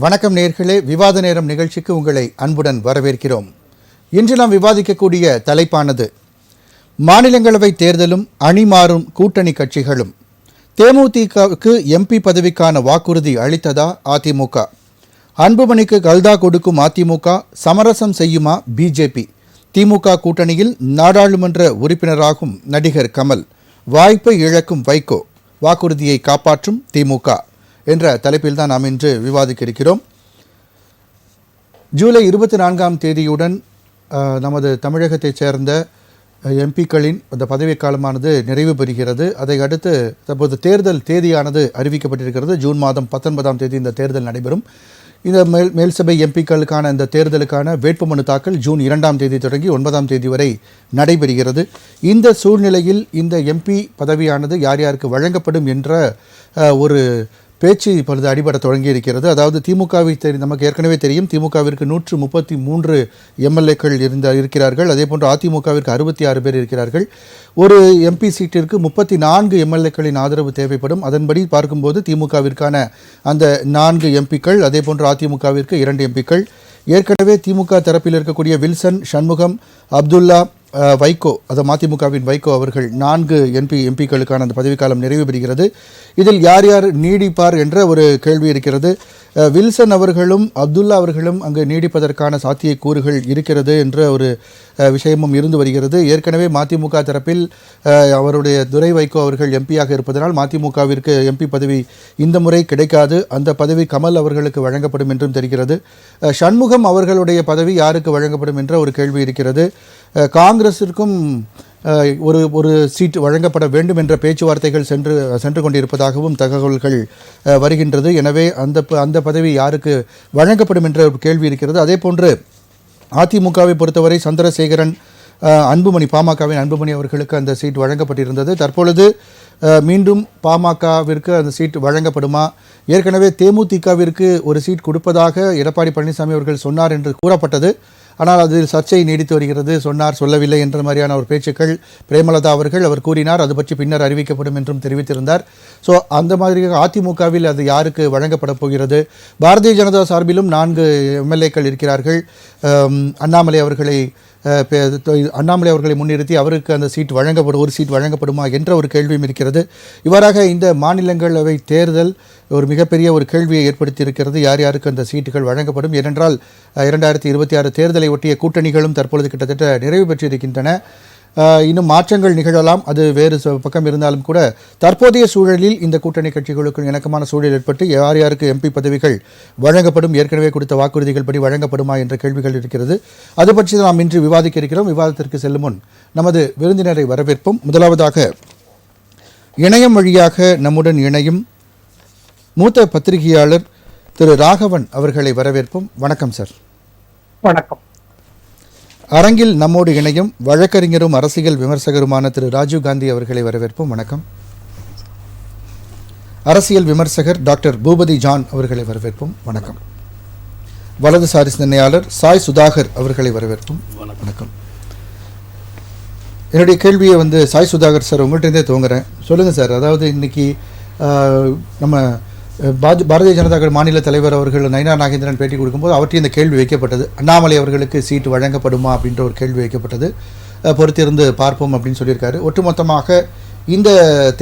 வணக்கம் நேயர்களே, விவாத நேரம் நிகழ்ச்சிக்கு உங்களை அன்புடன் வரவேற்கிறோம். இன்று நாம் விவாதிக்கக்கூடிய தலைப்பானது மாநிலங்களவை தேர்தலும் அணிமாறும் கூட்டணி கட்சிகளும். தேமுதிகவுக்கு எம்பி பதவிக்கான வாக்குறுதி அளித்ததா அதிமுக? அன்புமணிக்கு கல்தா கொடுக்கும் அதிமுக சமரசம் செய்யுமா பிஜேபி? திமுக கூட்டணியில் நாடாளுமன்ற உறுப்பினராகும் நடிகர் கமல், வாய்ப்பை இழக்கும் வைகோ, வாக்குறுதியை காப்பாற்றும் திமுக என்ற தலைப்பில் தான் நாம் இன்று விவாதிக்க இருக்கிறோம். ஜூலை 24ஆம் தேதியுடன் நமது தமிழகத்தைச் சேர்ந்த எம்பிக்களின் அந்த பதவிக்காலமானது நிறைவு பெறுகிறது. அதை அடுத்து தற்போது தேர்தல் தேதியானது அறிவிக்கப்பட்டிருக்கிறது. ஜூன் மாதம் 19ஆம் தேதி இந்த தேர்தல் நடைபெறும். இந்த மேல்சபை எம்பிக்களுக்கான இந்த தேர்தலுக்கான வேட்புமனு தாக்கல் ஜூன் 2ஆம் தேதி தொடங்கி 9ஆம் தேதி வரை நடைபெறுகிறது. இந்த சூழ்நிலையில் இந்த எம்பி பதவியானது யார் யாருக்கு வழங்கப்படும் என்ற ஒரு பேச்சு இப்பொழுது அடிபட தொடங்கி இருக்கிறது. அதாவது திமுகவை நமக்கு ஏற்கனவே தெரியும், திமுகவிற்கு 133 எம்எல்ஏக்கள் இருக்கிறார்கள். அதே போன்று அதிமுகவிற்கு 66 பேர் இருக்கிறார்கள். ஒரு எம்பி சீட்டிற்கு 34 எம்எல்ஏக்களின் ஆதரவு தேவைப்படும். அதன்படி பார்க்கும்போது திமுகவிற்கான அந்த 4 எம்பிக்கள், அதே போன்று அதிமுகவிற்கு 2 எம்பிக்கள். ஏற்கனவே திமுக தரப்பில் இருக்கக்கூடிய வில்சன், சண்முகம், அப்துல்லா, வைகோ, அது மதிமுகவின் வைகோ அவர்கள் 4 எம்பிக்களுக்கான அந்த பதவிக்காலம் நிறைவு பெறுகிறது. இதில் யார் யார் நீடிப்பார் என்ற ஒரு கேள்வி இருக்கிறது. வில்சன் அவர்களும் அப்துல்லா அவர்களும் அங்கு நீடிப்பதற்கான சாத்தியக்கூறுகள் இருக்கிறது என்ற ஒரு விஷயமும் இருந்து வருகிறது. ஏற்கனவே மதிமுக தரப்பில் அவருடைய துரை வைகோ அவர்கள் எம்பியாக இருப்பதனால் மதிமுகவிற்கு எம்பி பதவி இந்த முறை கிடைக்காது, அந்த பதவி கமல் அவர்களுக்கு வழங்கப்படும் என்றும் தெரிகிறது. சண்முகம் அவர்களுடைய பதவி யாருக்கு வழங்கப்படும் என்ற ஒரு கேள்வி இருக்கிறது. காங்கிரஸிற்கும் ஒரு சீட் வழங்கப்பட வேண்டும் என்ற பேச்சுவார்த்தைகள் சென்று கொண்டிருப்பதாகவும் தகவல்கள் வருகின்றது. எனவே அந்த பதவி யாருக்கு வழங்கப்படும் என்ற ஒரு கேள்வி இருக்கிறது. அதே போன்று அதிமுகவை பொறுத்தவரை சந்திரசேகரன், அன்புமணி, பாமகவின் அன்புமணி அவர்களுக்கு அந்த சீட் வழங்கப்பட்டிருந்தது. தற்பொழுது மீண்டும் பாமகவிற்கு அந்த சீட் வழங்கப்படுமா? ஏற்கனவே தேமுதிகவிற்கு ஒரு சீட் கொடுப்பதாக எடப்பாடி பழனிசாமி அவர்கள் சொன்னார் என்று கூறப்பட்டது. ஆனால் அதில் சர்ச்சை நீடித்து வருகிறது. சொன்னார் சொல்லவில்லை என்ற மாதிரியான ஒரு பேச்சுக்கள் பிரேமலதா அவர் கூறினார். அது பற்றி பின்னர் அறிவிக்கப்படும் என்றும் தெரிவித்திருந்தார். ஸோ அந்த மாதிரி அதிமுகவில் அது யாருக்கு வழங்கப்பட போகிறது? பாரதிய ஜனதா சார்பிலும் 4 எம்எல்ஏக்கள் இருக்கிறார்கள். அண்ணாமலை அவர்களை முன்னிறுத்தி அவருக்கு அந்த ஒரு சீட் வழங்கப்படுமா என்ற ஒரு கேள்வியும் இருக்கிறது. இவ்வாறாக இந்த மாநிலங்களவை தேர்தல் ஒரு மிகப்பெரிய ஒரு கேள்வியை ஏற்படுத்தி இருக்கிறது. யார் யாருக்கு அந்த சீட்டுகள் வழங்கப்படும்? ஏனென்றால் 2026 தேர்தலை ஒட்டிய கூட்டணிகளும் தற்பொழுது கிட்டத்தட்ட நிறைவு பெற்றிருக்கின்றன. இன்னும் மாற்றங்கள் நிகழலாம், அது வேறு பக்கம் இருந்தாலும் கூட தற்போதைய சூழலில் இந்த கூட்டணி கட்சிகளுக்கு இணக்கமான சூழல் ஏற்பட்டு யார் யாருக்கு எம்பி பதவிகள் வழங்கப்படும், ஏற்கனவே கொடுத்த வாக்குறுதிகள் படி வழங்கப்படுமா என்ற கேள்விகள் இருக்கிறது. அது பற்றி நாம் இன்று விவாதிக்க இருக்கிறோம். விவாதத்திற்கு செல்லும் முன் நமது விருந்தினரை வரவேற்போம். முதலாவதாக இணையம் வழியாக நம்முடன் இணையும் மூத்த பத்திரிகையாளர் திரு ராகவன் அவர்களை வரவேற்போம். வணக்கம் சார். வணக்கம். அரங்கில் நம்மோடு இணையும் வழக்கறிஞரும் அரசியல் விமர்சகருமான திரு ராஜீவ்காந்தி அவர்களை வரவேற்போம். வணக்கம். அரசியல் விமர்சகர் டாக்டர் பூபதி ஜான் அவர்களை வரவேற்போம். வணக்கம். வலதுசாரி சிந்தனையாளர் சாய் சுதாகர் அவர்களை வரவேற்போம். வணக்கம். என்னுடைய கேள்வியை சாய் சுதாகர் சார் உங்கள்கிட்டருந்தே துவங்குறேன். சொல்லுங்கள் சார், அதாவது இன்னைக்கு நம்ம பாரதிய ஜனதா மாநில தலைவர் அவர்கள் நயினா நாகேந்திரன் பேட்டி கொடுக்கும்போது அவற்றையும் இந்த கேள்வி வைக்கப்பட்டது. அண்ணாமலை அவர்களுக்கு சீட்டு வழங்கப்படுமா அப்படின்ற ஒரு கேள்வி வைக்கப்பட்டது. பொறுத்திருந்து பார்ப்போம் அப்படின்னு சொல்லியிருக்காரு. ஒட்டுமொத்தமாக இந்த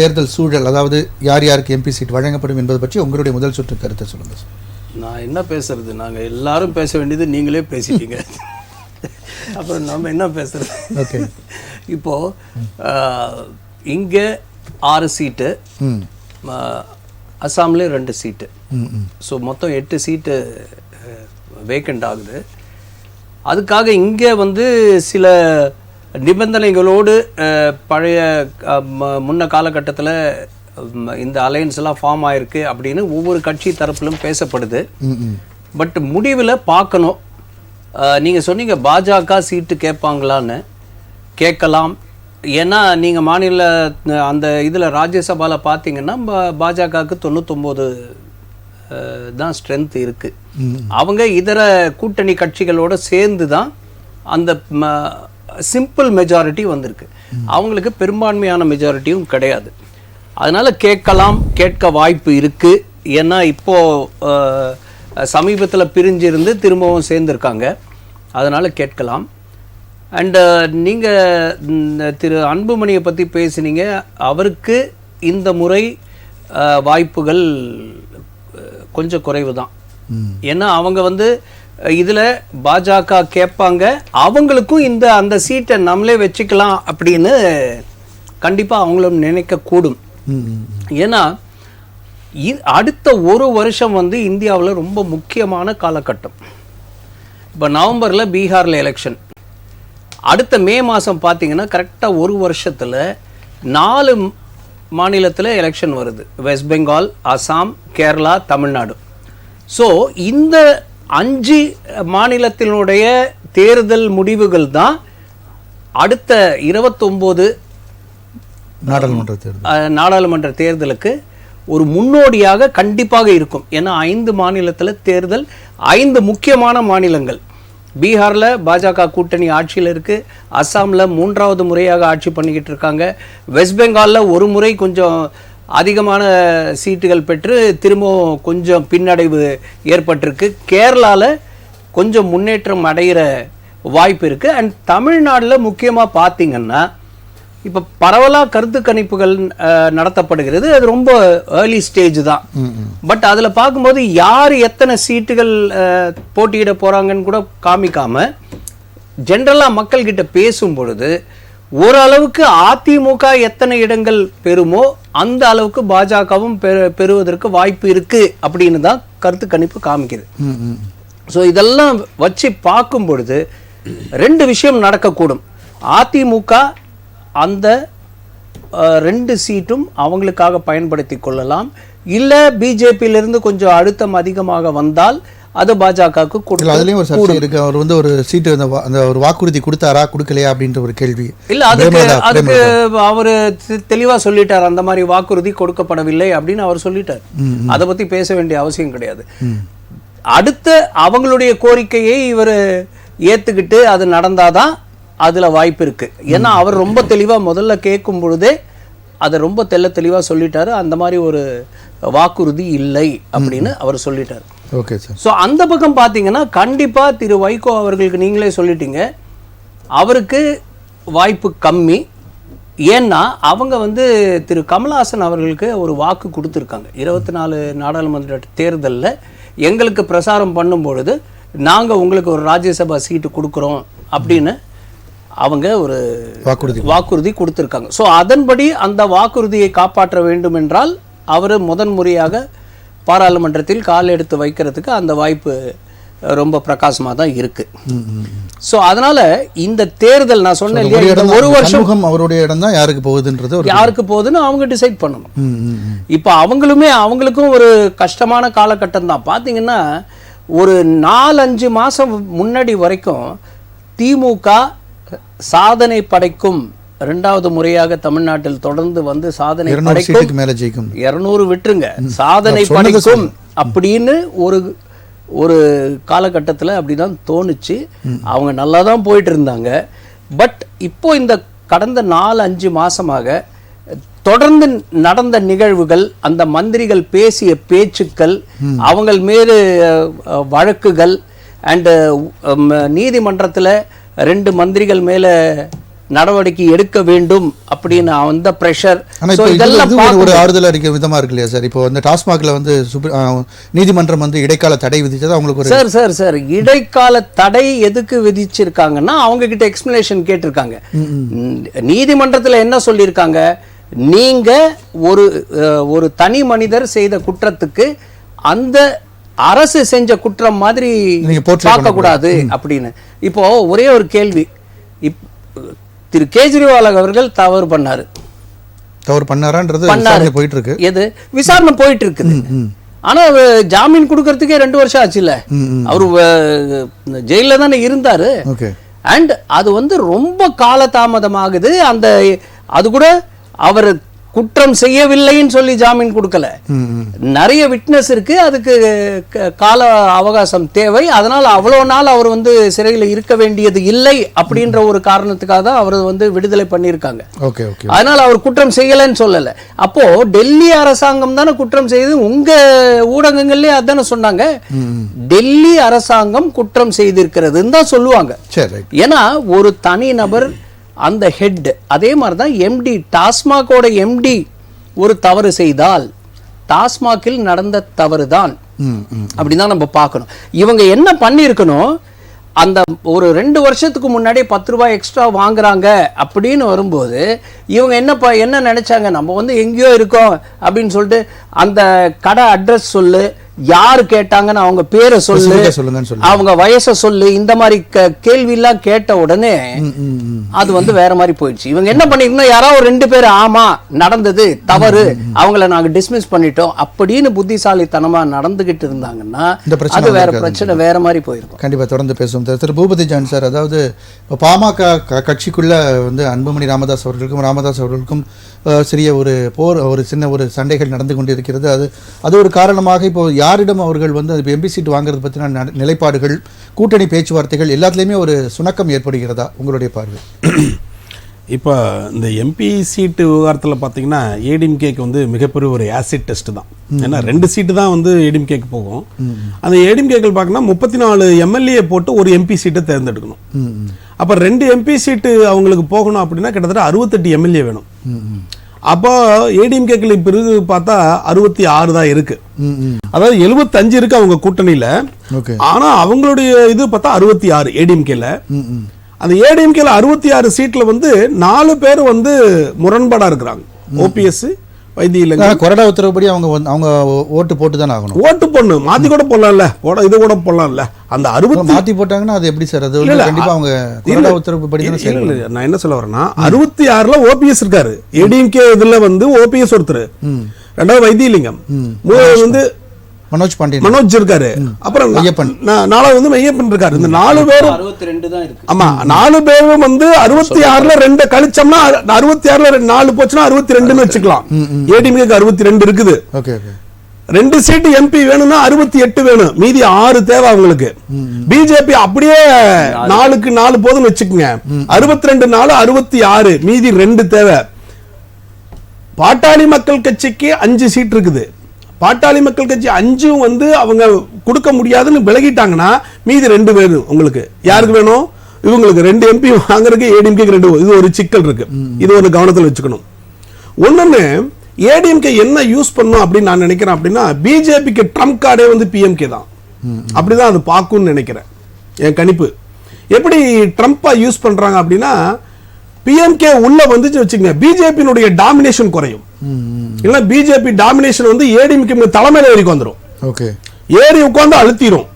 தேர்தல் சூழல், அதாவது யார் யாருக்கு எம்பி சீட் வழங்கப்படும் என்பது பற்றி உங்களுடைய முதல் சுற்று கருத்தை சொல்லுங்கள் சார். நான் என்ன பேசுறது, நாங்கள் எல்லாரும் பேச வேண்டியது நீங்களே பேசிட்டீங்க. அப்புறம் நம்ம என்ன பேசுறது? ஓகே, இப்போது இங்கே 6 சீட்டு, அசாம்லேயே 2 சீட்டு, ஸோ மொத்தம் 8 சீட்டு வேக்கண்ட் ஆகுது. அதுக்காக இங்கே சில நிபந்தனைகளோடு பழைய முன்ன காலகட்டத்தில் இந்த அலையன்ஸ் எல்லாம் ஃபார்ம் ஆயிருக்கு அப்படின்னு ஒவ்வொரு கட்சி தரப்பிலும் பேசப்படுது. பட் முடிவில் பார்க்கணும். நீங்கள் சொன்னீங்க பாஜக சீட்டு கேட்பாங்களான்னு. கேட்கலாம். ஏன்னா நீங்கள் மாநில அந்த இதில் ராஜ்யசபாவில் பார்த்தீங்கன்னா பாஜகவுக்கு 99 தான் ஸ்ட்ரென்த் இருக்குது. அவங்க இதர கூட்டணி கட்சிகளோடு சேர்ந்து தான் அந்த சிம்பிள் மெஜாரிட்டி வந்திருக்கு. அவங்களுக்கு பெரும்பான்மையான மெஜாரிட்டியும் கிடையாது. அதனால் கேட்கலாம், கேட்க வாய்ப்பு இருக்குது. ஏன்னா இப்போது சமீபத்தில் பிரிஞ்சிருந்து திரும்பவும் சேர்ந்துருக்காங்க. அதனால் கேட்கலாம். அண்டு நீங்கள் திரு அன்புமணியை பற்றி பேசுனீங்க. அவருக்கு இந்த முறை வாய்ப்புகள் கொஞ்சம் குறைவு தான். ஏன்னா அவங்க இதில் பாஜக கேட்பாங்க, அவங்களுக்கும் அந்த சீட்டை நம்மளே வச்சுக்கலாம் அப்படின்னு கண்டிப்பாக அவங்களும் நினைக்கக்கூடும். ஏன்னா அடுத்த ஒரு வருஷம் இந்தியாவில் ரொம்ப முக்கியமான காலகட்டம். இப்போ நவம்பரில் பீகாரில் எலெக்ஷன், அடுத்த மே மாதம் பார்த்தீங்கன்னா கரெக்டாக ஒரு வருஷத்தில் 4 மாநிலத்தில் எலெக்ஷன் வருது. வெஸ்ட் பெங்கால், அசாம், கேரளா, தமிழ்நாடு. ஸோ இந்த 5 மாநிலத்தினுடைய தேர்தல் முடிவுகள் தான் அடுத்த 29 நாடாளுமன்ற தேர்தலுக்கு ஒரு முன்னோடியாக கண்டிப்பாக இருக்கும். ஏன்னா 5 மாநிலத்தில் தேர்தல், 5 முக்கியமான மாநிலங்கள். பீகாரில் பாஜக கூட்டணி ஆட்சியில் இருக்குது. அஸ்ஸாமில் 3வது முறையாக ஆட்சி பண்ணிக்கிட்டு இருக்காங்க. வெஸ்ட் பெங்காலில் ஒரு முறை கொஞ்சம் அதிகமான சீட்டுகள் பெற்று திரும்பவும் கொஞ்சம் பின்னடைவு ஏற்பட்டிருக்கு. கேரளாவில் கொஞ்சம் முன்னேற்றம் அடைகிற வாய்ப்பு இருக்குது. அண்ட் தமிழ்நாட்டில் முக்கியமாக பார்த்தீங்கன்னா இப்போ பரவலாக கருத்து கணிப்புகள் நடத்தப்படுகிறது. அது ரொம்ப ஏர்லி ஸ்டேஜ் தான். பட் அதில் பார்க்கும்போது யார் எத்தனை சீட்டுகள் போட்டியிட போகிறாங்கன்னு கூட காமிக்காம ஜென்ரலாக மக்கள்கிட்ட பேசும் பொழுது ஓரளவுக்கு அதிமுக எத்தனை இடங்கள் பெறுமோ அந்த அளவுக்கு பாஜகவும் பெறுவதற்கு வாய்ப்பு இருக்கு அப்படின்னு தான் கருத்து கணிப்பு காமிக்குது. ஸோ இதெல்லாம் வச்சு பார்க்கும் பொழுது 2 விஷயம் நடக்கக்கூடும். அதிமுக அந்த 2 சீட்டும் அவங்களுக்காக பயன்படுத்தி கொள்ளலாம். இல்லை பிஜேபியிலிருந்து கொஞ்சம் அழுத்தம் அதிகமாக வந்தால் அது பாஜகவுக்கு கொடுக்கும். அதுலயும் ஒரு சர்ச்சை இருக்கு. அவர் ஒரு சீட்டு அந்த ஒரு வாக்குறுதி கொடுத்தாரா கொடுக்கலையா அப்படின்ற ஒரு கேள்வி. இல்ல அதுக்கு அவர் தெளிவா சொல்லிட்டார், அந்த மாதிரி வாக்குறுதி கொடுக்கப்படவில்லை அப்படின்னு அவர் சொல்லிட்டார். அதை பத்தி பேச வேண்டிய அவசியம் கிடையாது. அடுத்த அவங்களுடைய கோரிக்கையை இவர் ஏத்துக்கிட்டு அது நடந்தாதான் அதுல வாய்ப்பு இருக்கு. ஏன்னா அவர் ரொம்ப தெளிவா முதல்ல கேட்கும் பொழுதே அதை ரொம்ப தெளிவா சொல்லிட்டாரு, அந்த மாதிரி ஒரு வாக்குறுதி இல்லை அப்படின்னு அவர் சொல்லிட்டார். Okay sir. ஸோ அந்த பக்கம் பார்த்தீங்கன்னா கண்டிப்பா திரு வைகோ அவர்களுக்கு நீங்களே சொல்லிட்டீங்க, அவருக்கு வாய்ப்பு கம்மி. ஏன்னா அவங்க திரு கமல்ஹாசன் அவர்களுக்கு ஒரு வாக்கு கொடுத்துருக்காங்க. 24 நாடாளுமன்ற தேர்தலில் எங்களுக்கு பிரசாரம் பண்ணும் பொழுது நாங்கள் உங்களுக்கு ஒரு ராஜ்யசபா சீட்டு கொடுக்குறோம் அப்படின்னு அவங்க ஒரு வாக்குறுதி கொடுத்துருக்காங்க. ஸோ அதன்படி அந்த வாக்குறுதியை காப்பாற்ற வேண்டும் என்றால் அவர் முதன்முறையாக பாராளுமன்றத்தில் கால் எடுத்து வைக்கிறதுக்கு அந்த வாய்ப்பு ரொம்ப பிரகாசமாக தான் இருக்கு. ஸோ அதனால இந்த தேர்தல் நான் சொன்னேன் இல்லையா, ஒரு வருஷம் அவருடைய இடம் தான் யாருக்கு போகுதுன்னு அவங்க டிசைட் பண்ணணும். இப்போ அவங்களுக்கும் ஒரு கஷ்டமான காலகட்டம் தான். பார்த்தீங்கன்னா ஒரு 4-5 மாதம் முன்னாடி வரைக்கும் திமுக சாதனை படைக்கும், 2வது முறையாக தமிழ்நாட்டில் தொடர்ந்து சாதனை படைக்கும், 200 விட்டுருங்க, சாதனை படைக்கும் அப்படின்னு ஒரு காலகட்டத்தில் அப்படிதான் தோணுச்சு. அவங்க நல்லா தான் போயிட்டு இருந்தாங்க. பட் இப்போ இந்த கடந்த 4-5 மாசமாக தொடர்ந்து நடந்த நிகழ்வுகள், அந்த மந்திரிகள் பேசிய பேச்சுக்கள், அவங்க மேல் வழக்குகள் அண்ட் நீதிமன்றத்தில் 2 மந்திரிகள் மேல நடவடிக்கை எடுக்க வேண்டும் அப்படின்னு அந்த பிரஷர். ஒரு ஆறுதல் அளிக்க விதமா இருக்கு இல்லையா சார்? இப்போ டாஸ்மாக்ல நீதிமன்றம் இடைக்கால தடை விதிச்சது அவங்களுக்கு சார் இடைக்கால தடை எதுக்கு விதிச்சிருக்காங்கன்னா அவங்க கிட்ட எக்ஸ்பிளனேஷன் கேட்டிருக்காங்க. நீதிமன்றத்தில் என்ன சொல்லியிருக்காங்க, நீங்க ஒரு தனி மனிதர் செய்த குற்றத்துக்கு அந்த அரசு செஞ்ச குற்றம் மாதிரி பார்க்க கூடாது அப்படின்னு. இப்போ ஒரே ஒரு கேள்வி, திரு கேஜ்ரிவால் அவர்கள் தவறு பண்ணாரான்றது போயிட்டு இருக்கு. எது விசாரணை போயிட்டு இருக்குது. ஆனா ஜாமீன் கொடுக்கறதுக்கே 2 வருஷம் ஆச்சு இல்ல, அவரு ஜெயில தானே இருந்தாரு. அண்ட் அது ரொம்ப காலதாமதமாகுது. அது கூட அவர் குற்றம் செய்யவில்லைன்னு சொல்லி ஜாமீன் கொடுக்கல. நிறைய விட்னஸ் இருக்கு, அதுக்கு கால அவகாசம் தேவை. அதனால அவ்வளவு நாள் அவர் வந்து சிறையில் இருக்க வேண்டியது இல்லை அப்படின்ற ஒரு காரணத்துக்காக தான் அவர் வந்து விடுதலை பண்ணியிருக்காங்க. அதனால அவர் குற்றம் செய்யலைன்னு சொல்லல. அப்போ டெல்லி அரசாங்கம் தானே குற்றம் செய்து, உங்க ஊடகங்கள்லயே அதானே சொன்னாங்க, டெல்லி அரசாங்கம் குற்றம் செய்திருக்கிறதுன்னு தான் சொல்லுவாங்க. ஏன்னா ஒரு தனி நபர் அந்த ஹெட், அதே மாதிரி தான் எம்டி, டாஸ்மாகோட எம்டி ஒரு தவறு செய்தால் டாஸ்மாகில் நடந்த தவறு தான் அப்படிதான் நம்ம பார்க்கணும். இவங்க என்ன பண்ணியிருக்கணும், அந்த ஒரு 2 வருஷத்துக்கு முன்னாடி 10 ரூபாய் எக்ஸ்ட்ரா வாங்குறாங்க அப்படின்னு வரும்போது இவங்க என்ன நினைச்சாங்க, நம்ம வந்து எங்கேயோ இருக்கோம் அப்படின்னு சொல்லிட்டு அந்த கடை அட்ரஸ் சொல்லு, யாரு கேட்டாங்கன்னு அவங்க பேரை சொல்லு, அவங்க வயசை சொல்லு, இந்த மாதிரி கேள்வி எல்லாம் கேட்ட உடனே அது வந்து வேற மாதிரி போயிடுச்சு. இவங்க என்ன பண்ணிருக்கணும், யாராவது 2 பேர் ஆமா நடந்தது தவறு, அவங்கள நாங்க டிஸ்மிஸ் பண்ணிட்டோம் அப்படின்னு புத்திசாலித்தனமா நடந்துகிட்டு இருந்தாங்கன்னா அது வேற பிரச்சனை, வேற மாதிரி போயிருக்கும். கண்டிப்பா தொடர்ந்து பேசுவோம். திரு பூபதி ஜான் சார், அதாவது பாமக கட்சிக்குள்ள வந்து அன்புமணி ராமதாஸ் அவர்களுக்கும் சிறிய ஒரு போர், ஒரு சின்ன ஒரு சண்டைகள் நடந்து கொண்டிருக்கிறது. அது ஒரு காரணமாக இப்போ யாரிடம் அவர்கள் வந்து இப்போ எம்பி சீட் வாங்குறது பற்றின நிலைப்பாடுகள், கூட்டணி பேச்சுவார்த்தைகள் எல்லாத்துலேயுமே ஒரு சுணக்கம் ஏற்படுகிறதா உங்களுடைய பார்வை? இப்போ இந்த எம்பி சீட்டு விவகாரத்தில் பார்த்தீங்கன்னா ஏடிஎம்கேக்கு வந்து மிகப்பெரிய ஒரு ஆசிட் டெஸ்ட் தான். ஏன்னா 2 சீட்டு தான் வந்து ஏடிஎம்கேக்கு போகும். அந்த ஏடிஎம்கேக்கள் பார்க்கணும் 34 எம்எல்ஏ போட்டு ஒரு எம்பி சீட்டை தேர்ந்தெடுக்கணும். அப்போ 2 எம்பி சீட்டு அவங்களுக்கு போகணும் அப்படின்னா கிட்டத்தட்ட 68 எம்எல்ஏ வேணும். அப்போ ஏடிஎம்கேக்கள் இப்போ இருக்கு பார்த்தா 66 தான் இருக்கு. அதாவது 75 இருக்கு அவங்க கூட்டணியில. ஆனா அவங்களுடைய இது பார்த்தா 66 ஏடிஎம்கேல. அந்த ஏடிஎம்கேல 66 சீட்ல வந்து 4 பேர் வந்து முரண்பாடா இருக்கிறாங்க. ஓபிஎஸ், வைத்தியலிங்கம், கொறடா உத்தரவுப்படி அவங்க ஓட்டு போட்டு தான் ஆகணும். ஓட்டு போடணும், மாத்தி கூட போடலாம்ல, இது கூட போடலாம்ல. அந்த 60 மாத்தி போட்டாங்கன்னா அது எப்படி சார்? அது கண்டிப்பா அவங்க கொறடா உத்தரவுப்படி தான் செய்யணும். நான் என்ன சொல்ல வரேன்னா 66ல ஓபிஎஸ் இருக்காரு. ஏடிஎம்கே இதுல வந்து ஓபிஎஸ் ஒருத்தர், 2வது வைத்தியலிங்கம், 3வது வந்து மனோஜ் இருக்காரு, அப்புறம் 4வது வந்து மெய்யப்பன் இருக்காரு. இந்த 4 பேரும் 62 தான் இருக்கு. ஆமா, 4 பேரும் வந்து 66ல 2 கழிச்சோம்னா 66ல 4 போச்சுன்னா 62ன்னு வச்சுக்கலாம். ஏடிஎம்கேக்கு 62 இருக்குது. 2 சீட்டு எம்பி வேணும்னா 68 வேணும், மீதி 6 தேவை அவங்களுக்கு. பிஜேபி அப்படியே 4க்கு 4 போதுன்னு வச்சுக்கோங்க, 62 4 66, மீதி 2 தேவை. பாட்டாளி மக்கள் கட்சிக்கு 5 சீட் இருக்குது. பாட்டாளி மக்கள் கட்சி 5 வந்து அவங்க கொடுக்க முடியாதுன்னு விலகிட்டாங்கன்னா மீதி 2 வேணும் உங்களுக்கு. யாருக்கு வேணும்? இவங்களுக்கு 2 எம்பி வாங்குறதுக்கு ஏடிஎம்கேக்கு 2. இது ஒரு சிக்கல் இருக்கு, இது ஒரு கவனத்தில் வச்சுக்கணும். ஒன்னொன்னு, ஏடிஎம்கே என்ன யூஸ் பண்ணும் அப்படின்னு நான் நினைக்கிறேன் அப்படின்னா, பிஜேபிக்கு ட்ரம்ப் கார்டே வந்து பிஎம்கே தான். அப்படிதான் அது பார்க்கும்னு நினைக்கிறேன். என் கணிப்பு எப்படி ட்ரம்ப்பா யூஸ் பண்றாங்க அப்படின்னா, பிஎம்கே உள்ள வந்துச்சு வச்சுக்கோங்க, பிஜேபியினுடைய டாமினேஷன் குறையும். இல்ல பிஜேபி டாமினேஷன் வந்து ஏடிஎம்கே தலைமையில ஏறி வந்துடும். ஏறி உட்கார்ந்து அழுத்திரும்.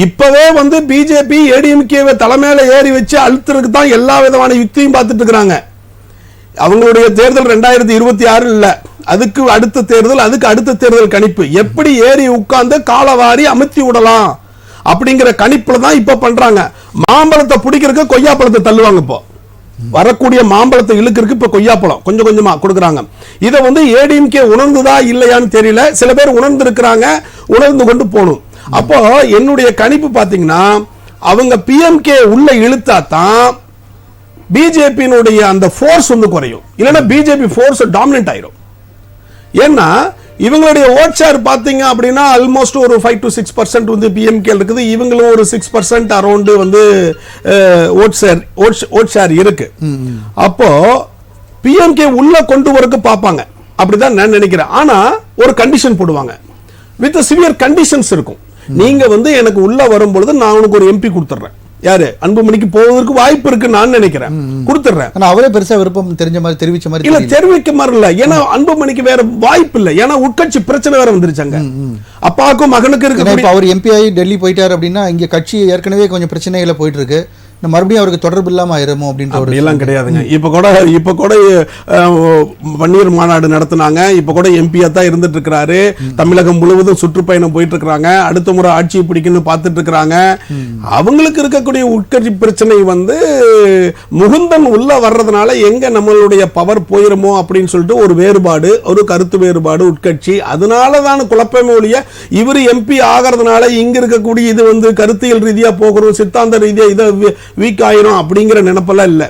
இப்பவே வந்து பிஜேபி ஏடிஎம்கே தலைமையில ஏறி வச்சு அழுத்துறதுக்கு தான் எல்லா விதமான யுக்தியும் பார்த்துட்டு இருக்காங்க. அவங்களுடைய தேர்தல் 2026 இல்ல, அதுக்கு அடுத்த தேர்தல், அதுக்கு அடுத்த தேர்தல் கணிப்பு எப்படி ஏறி உட்கார்ந்து காலவாரி அமுத்தி விடலாம் அப்படிங்கிற கணிப்புல தான் இப்ப பண்றாங்க. மாம்பழத்தை பிடிக்கிறதுக்கு கொய்யாப்பழத்தை தள்ளுவாங்க. இப்போ வரக்கூடிய மாம்பழத்தை இழுக்கிறதுக்கு இப்ப கொய்யாப்பழம் கொஞ்சம் கொஞ்சமா கொடுக்குறாங்க. இதை வந்து ஏடிஎம்கே உணர்ந்துதா இல்லையான்னு தெரியல. சில பேர் உணர்ந்து இருக்கிறாங்க, உணர்ந்து கொண்டு போகணும். அப்போ என்னுடைய கணிப்பு பாத்தீங்கன்னா, அவங்க பிஎம்கே உள்ள இழுத்தா தான் பிஜேபியினுடைய அந்த ஃபோர்ஸ் வந்து குறையும். இல்லைன்னா பிஜேபி ஃபோர்ஸ் டாமினன்ட் ஆயிரும். ஏன்னா இவங்களுடைய ஓட் ஷேர் பாத்தீங்க அப்படின்னா ஆல்மோஸ்ட் ஒரு 5 to 6% வந்து பிஎம்கே இருக்குது. இவங்களும் ஒரு 6% அரௌண்ட் வந்து ஓட் ஷேர் இருக்கு. அப்போ பிஎம்கே உள்ள கொண்டு வரக்கு பார்ப்பாங்க, அப்படிதான் நான் நினைக்கிறேன். ஆனா ஒரு கண்டிஷன் போடுவாங்க, வித் சிவியர் கண்டிஷன்ஸ் இருக்கும். நீங்க வந்து எனக்கு உள்ள வரும்பொழுது நான் உனக்கு ஒரு எம்பி கொடுத்துறேன். யாரு? அன்புமணிக்கு போவதற்கு வாய்ப்பு இருக்கு நான் நினைக்கிறேன், கொடுத்துறேன். ஆனா அவரே பெருசா விருப்பம் தெரிஞ்ச மாதிரி தெரிவிச்ச மாதிரி இல்ல, தெரிவிக்க மாதிரி இல்ல. ஏன்னா அன்புமணிக்கு வேற வாய்ப்பு இல்ல. ஏன்னா உட்கட்சி பிரச்சனை வேற வந்துருச்சாங்க. அப்பாவுக்கும் மகனுக்கு இருக்கு. அவர் எம்பி ஆகி டெல்லி போயிட்டாரு அப்படின்னா இங்க கட்சி ஏற்கனவே கொஞ்சம் பிரச்சனைகளை போயிட்டு இருக்கு. மறுபடியும் அவருக்கு தொடர்பு இல்லாம ஆயிருமோ அப்படின்ற ஒரு அப்படியெல்லாம் கிடையாதுங்க. இப்ப கூட பன்னீர் மாநாடு நடத்தினாங்க. இப்ப கூட எம்பியா தான் இருந்துட்டு இருக்கிறாரு. தமிழகம் முழுவதும் சுற்றுப்பயணம் போயிட்டு இருக்காங்க. அடுத்த முறை ஆட்சியை பிடிக்கணும்னு பார்த்துட்டு இருக்காங்க. அவங்களுக்கு இருக்கக்கூடிய உட்கட்சி பிரச்சனை வந்து முகுந்தன் உள்ள வர்றதுனால எங்க நம்மளுடைய பவர் போயிருமோ அப்படின்னு சொல்லிட்டு ஒரு வேறுபாடு, ஒரு கருத்து வேறுபாடு உட்கட்சி. அதனாலதான் குழப்பமே ஒழிய இவர் எம்பி ஆகிறதுனால இங்க இருக்கக்கூடிய இது வந்து கருத்தியல் ரீதியா போகிறோம், சித்தாந்த ரீதியா இதை வீக் ஆயிரும் அப்படிங்கிற நினைப்பெல்லாம் இல்ல.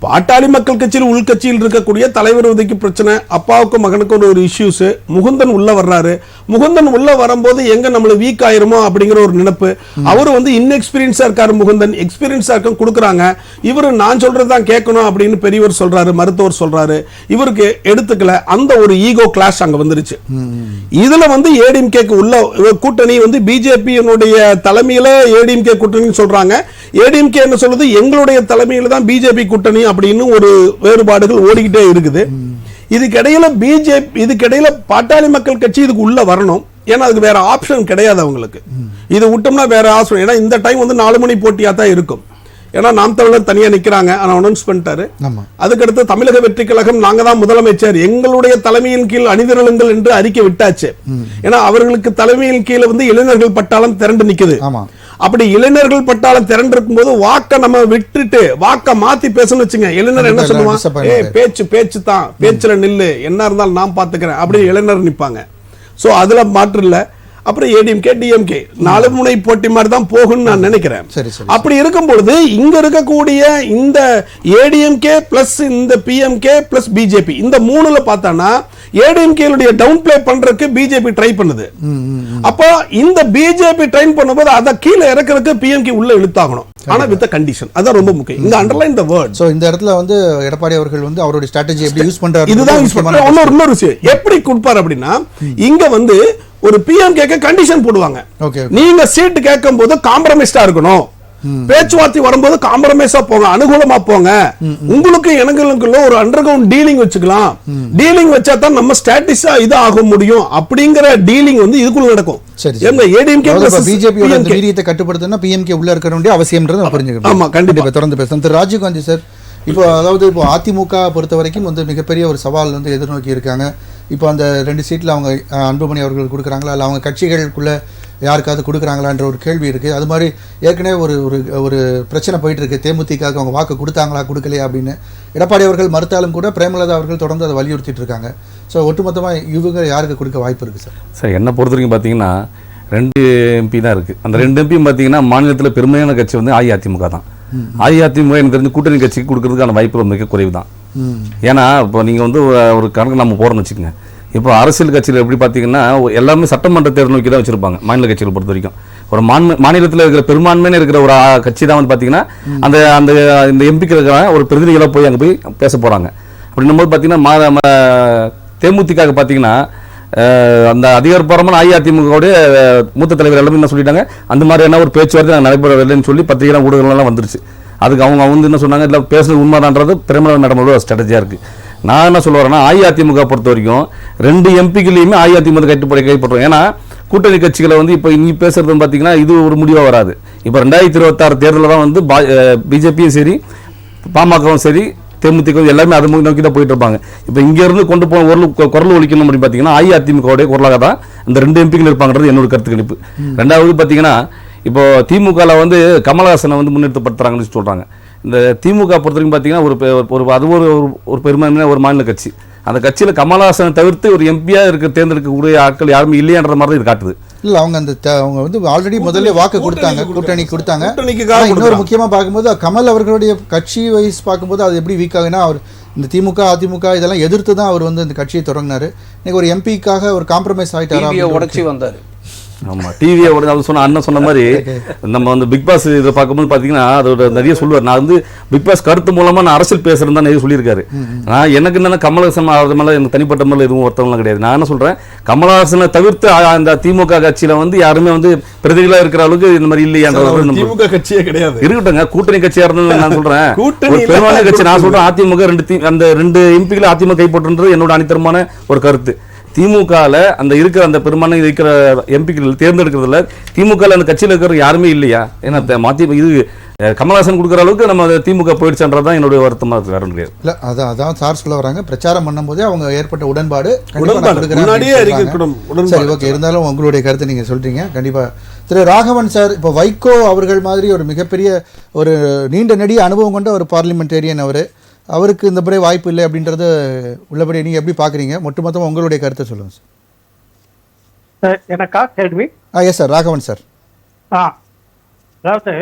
பாட்டாளி மக்கள் கட்சியில் உள்கட்சியில் இருக்கக்கூடிய தலைவர் உதவிக்கு பிரச்சனை, அப்பாவுக்கும் மகனுக்கும் ஒரு இஷ்யூஸ். முகுந்தன் உள்ள வர்றாரு. முகுந்தன் உள்ள வரும்போது எங்க நம்மள வீக் ஆயிருமோ அப்படிங்கிற ஒரு நினைப்பு. அவரு வந்து இன்எக்ஸ்பீரியன்ஸா இருக்காரு. முகுந்தன் எக்ஸ்பீரியன்ஸா இருக்க கொடுக்குறாங்க. இவரு நான் சொல்றதுதான் கேட்கணும் அப்படின்னு பெரியவர் சொல்றாரு, மருத்துவர் சொல்றாரு. இவருக்கு எடுத்துக்கல. அந்த ஒரு ஈகோ கிளாஷ் அங்க வந்துருச்சு. இதுல வந்து ஏடிஎம்கேக்கு உள்ள கூட்டணி வந்து பிஜேபியினுடைய தலைமையில ஏடிஎம்கே கூட்டணி சொல்றாங்க. ஏடிஎம்கே என்ன சொல்லுது, எங்களுடைய தலைமையில தான் பிஜேபி கூட்டணி அப்படின்னு ஒரு வேறுபாடுகள் ஓடிக்கிட்டே இருக்குது. இதுக்கிடையில பாட்டாளி மக்கள் கட்சி இதுக்கு உள்ள வரணும். ஏன்னா அதுக்கு வேற ஆப்ஷன் கிடையாது அவங்களுக்கு. இது விட்டோம்னா வேற ஆப்ஷன். ஏன்னா இந்த டைம் வந்து 4 மணி போட்டியா தான் இருக்கும். ஏன்னா நாம் தமிழர் தனியா நிக்கிறாங்க, அனௌன்ஸ் பண்ணிட்டாரு. அதுக்கடுத்து தமிழக வெற்றி கழகம் நாங்க தான் முதலமைச்சர், எங்களுடைய தலைமையின் கீழ் அணிதிரளுங்கள் என்று அறிக்கை விட்டாச்சு. ஏன்னா அவர்களுக்கு தலைமையின் கீழே வந்து இளைஞர்கள் பட்டாளம் திரண்டு நிக்குது. அப்படி இளைஞர்கள் பட்டாளம் திரண்டு இருக்கும் போது வாக்க நம்ம விட்டுட்டு வாக்க மாத்தி பேசணும்னு வச்சுங்க, இளைஞர் என்ன சொல்லுவான், பேச்சு தான், பேச்சுல நில்லு, என்ன இருந்தாலும் நான் பாத்துக்கிறேன் அப்படி இளைஞர் நிப்பாங்க. சோ அதுல மாற்று இல்ல. அப்புறம் ஏடிஎம்கே டிஎம்கே 4 முனை போட்டி மாதிரி தான் போகும்னு நான் நினைக்கிறேன். அப்படி இருக்கும் பொழுது இங்க இருக்கக்கூடிய இந்த ஏடிஎம்கே பிளஸ் இந்த பிஎம்கே பிளஸ் பிஜேபி இந்த 3ல பார்த்தானா ஏடிஎம்கே டவுன் பிளே பண்றதுக்கு பிஜேபி ட்ரை பண்ணுது. அப்போ இந்த பிஜேபி ட்ரை பண்ணும்போது அதை கீழே இறக்கிறதுக்கு பிஎம்கே உள்ள இழுத்தாகணும். ஆனா வித் கண்டிஷன், அதான் ரொம்ப முக்கியம். இந்த அண்டர்லைன் தி வேர்ட். சோ இந்த இடத்துல வந்து எடப்பாடி அவர்கள் வந்து அவருடைய ஸ்ட்ராட்டஜி எப்படி யூஸ் பண்றாரு, இதுதான் யூஸ் பண்றாரு. இன்னொரு விஷயம் எப்படி கொடுப்பார் அப்படின்னா, இங்க வந்து ஒரு பிஎம் கேட்க கண்டிஷன் போடுவாங்க. நீங்க சீட் கேட்கும் போது காம்ப்ரமைஸ்டா இருக்கணும், பேச்சுவார்த்தை வரும்போது காம்ப்ரமைஸா போங்க, அனுகூலமா போங்க, உங்களுக்கு எனக்குள்ள ஒரு அண்டர்கிரவுண்ட் டீலிங் வச்சுக்கலாம், டீலிங் வச்சா தான் நம்ம ஸ்டாட்டிஸா இது ஆக முடியும் அப்படிங்கிற டீலிங் வந்து இதுக்குள்ள நடக்கும். பிஜேபியோட வீரியத்தை கட்டுப்படுத்தினா பிஎம்கே உள்ள இருக்க வேண்டிய அவசியம்ன்றதை புரிஞ்சுக்கணும். ஆமா, கண்டிப்பா. தொடர்ந்து பேசுறேன். திரு ராஜீவ்காந்தி சார், இப்போ அதாவது இப்போ அதிமுக பொறுத்த வரைக்கும் வந்து மிகப்பெரிய ஒரு சவால் வந்து எதிர்நோக்கி இருக்காங்க. இப்போ அந்த 2 சீட்டில் அவங்க அன்புமணி அவர்கள் கொடுக்குறாங்களா, இல்லை அவங்க கட்சிகளுக்குள்ளே யாருக்காவது கொடுக்குறாங்களான்ற ஒரு கேள்வி இருக்குது. அது மாதிரி ஏற்கனவே ஒரு ஒரு பிரச்சனை போயிட்டு இருக்கு, தேமுதிகவுக்கு அவங்க வாக்கு கொடுத்தாங்களா கொடுக்கலையா அப்படின்னு. எடப்பாடி அவர்கள் மறுத்தாலும் கூட பிரேமலதா அவர்கள் தொடர்ந்து அதை வலியுறுத்திட்டு இருக்காங்க. ஸோ ஒட்டுமொத்தமாக இவங்க யாருக்கு கொடுக்க வாய்ப்பு இருக்குது சார்? சார் என்னை பொறுத்த வரைக்கும் பார்த்தீங்கன்னா 2 எம்பி தான் இருக்குது. அந்த 2 எம்பியும் பார்த்தீங்கன்னா மாநிலத்தில் பெருமையான கட்சி வந்து அஇஅதிமுக தான். அஇஅதிமுக எனக்கு தெரிஞ்சு கூட்டணி கட்சிக்கு கொடுக்கறதுக்கான வாய்ப்பு மிக குறைவு தான். ஏன்னா இப்போ நீங்கள் வந்து ஒரு கணக்கு நம்ம போகிறோம்னு வச்சுக்கோங்க. இப்போ அரசியல் கட்சியில் எப்படி பார்த்தீங்கன்னா எல்லாமே சட்டமன்ற தேர்தல் நோக்கி தான் வச்சிருப்பாங்க. மாநில கட்சிகளை பொறுத்த வரைக்கும் ஒரு மாநிலத்தில் இருக்கிற பெரும்பான்மையான இருக்கிற ஒரு கட்சி தான் வந்து பார்த்தீங்கன்னா அந்த அந்த இந்த எம்பிக்கு இருக்கிற ஒரு பிரதிநிதிகளாக போய் அங்கே போய் பேச போகிறாங்க. அப்படின்னும் போது பார்த்தீங்கன்னா தேமுதிக பார்த்தீங்கன்னா அந்த அதிகாரப்பூர்வமான அஇஅதிமுகவுடைய மூத்த தலைவர் எல்லாமே என்ன சொல்லிட்டாங்க, அந்த மாதிரியான ஒரு பேச்சுவார்த்தை நாங்கள் நடைபெறவில்லைன்னு சொல்லி பத்திரிகை ஊடகங்கள்லாம் வந்துருச்சு. அதுக்கு அவங்க வந்து என்ன சொன்னாங்க, இல்லை பேசுறது உண்மைதான்றது பிரேமலதா மேடமோட ஸ்ட்ராட்டஜியாக இருக்குது. நான் என்ன சொல்ல வரேன்னா, அஇஅதிமுக பொறுத்த வரைக்கும் 2 எம்பிக்குலையுமே அஇஅதிமுக கைப்பற்றுவோம். ஏன்னா கூட்டணி கட்சிகளை வந்து இப்போ இனி பேசுறது பார்த்தீங்கன்னா இது ஒரு முடிவாக வராது. இப்போ 2026 தேர்தலில் தான் வந்து பிஜேபியும் சரி பாமகவும் சரி தேமுதிக எல்லாமே அதை நோக்கி தான் போயிட்டு இருப்பாங்க. இப்போ இங்கேருந்து கொண்டு போன குரல் ஒழிக்கணும் அப்படின்னு பார்த்தீங்கன்னா அஇஅதிமுகவுடைய குரலாக தான் இந்த 2 எம்பிகள் இருப்பாங்கிறது என்னோட கருத்து கணிப்பு. 2வது பார்த்தீங்கன்னா இப்போ திமுகவில் வந்து கமலஹாசனை வந்து முன்னிறுத்தப்படுத்துறாங்கன்னு சொல்கிறாங்க. இந்த திமுக பொறுத்த வரைக்கும் பார்த்தீங்கன்னா அது ஒரு பெரும்பான்மையான ஒரு மாநில கட்சி. அந்த கட்சியில் கமலஹாசனை தவிர்த்து ஒரு எம்பியாக தேர்ந்தெடுக்கக்கூடிய ஆட்கள் யாருமே இல்லையான்ற மாதிரி இது காட்டுது. இல்லை அவங்க வந்து ஆல்ரெடி முதல்ல வாக்கு கொடுத்தாங்க, கூட்டணி கொடுத்தாங்க. இன்னொரு முக்கியமாக பார்க்கும்போது கமல் அவர்களுடைய கட்சி வைஸ் பார்க்கும்போது அது எப்படி வீக் ஆகுனா, அவர் இந்த திமுக அதிமுக இதெல்லாம் எதிர்த்து தான் அவர் வந்து இந்த கட்சியை தொடங்கினார். இன்னைக்கு ஒரு எம்பிக்காக ஒரு காம்ப்ரமைஸ் ஆகிட்டாரா, உடச்சி வந்தார். ஆமாம், டிவியை அது சொன்ன அண்ணன் சொன்ன மாதிரி நம்ம வந்து பிக் பாஸ் இதை பார்க்கும்போது பார்த்தீங்கன்னா அதோட நிறைய சொல்லுவார். நான் வந்து பிக் பாஸ் கருத்து மூலமாக நான் அரசியல் பேசுறேன்னு தான் நிறைய சொல்லியிருக்காரு. நான் எனக்கு என்னென்ன கமலஹாசன் அது மேலே எனக்கு தனிப்பட்ட மேலே எதுவும் ஒருத்தவங்களாம் கிடையாது. நான் என்ன சொல்கிறேன், கமலஹாசனை தவிர்த்து அந்த திமுக கட்சியில் வந்து யாருமே வந்து பிரதிகளாக இருக்கிற அளவுக்கு இந்த மாதிரி இல்லையான்ற திமுக கட்சியே கிடையாது. இருக்கட்டும், கூட்டணி கட்சியாக இருந்தது நான் சொல்கிறேன். பெரும்பாலான கட்சி நான் சொல்கிறேன் அதிமுக அந்த 2 எம்பிகளை அதிமுக கைப்பற்றுன்றது என்னோட அனித்தரமான ஒரு கருத்து. திமுகவில் அந்த இருக்கிற அந்த பெரும்பான்மை இருக்கிற எம்பிக்கள் தேர்ந்தெடுக்கிறதுல திமுகவில் அந்த கட்சியில் இருக்கிற யாருமே இல்லையா? ஏன்னா இது கமல்ஹாசன் கொடுக்குற அளவுக்கு நம்ம திமுக போயிடுச்சுன்றது தான் என்னுடைய வருத்தமாக இருக்கு, வேற ஒன்றும் கிடையாது. இல்லை அதான் சார் சொல்ல வராங்க, பிரச்சாரம் பண்ணும்போதே அவங்க ஏற்பட்ட உடன்பாடு முன்னாடியே அறிவிக்கணும். சரி, ஓகே. இருந்தாலும் உங்களுடைய கருத்தை நீங்கள் சொல்கிறீங்க. கண்டிப்பாக திரு ராகவன் சார், இப்போ வைகோ அவர்கள் மாதிரி ஒரு மிகப்பெரிய ஒரு நீண்ட நெடிய அனுபவம் கொண்ட ஒரு பார்லிமெண்டேரியன் அவருக்கு இந்த முறை வாய்ப்பு இல்லை அப்படின்றது உள்ளபடி நீங்கள் எப்படி பார்க்குறீங்க? ஒட்டுமொத்தமாக உங்களுடைய கருத்தை சொல்லுங்கள் சார். எனக்கா கேள்வி? Yes sir, Raghavan sir. அதாவது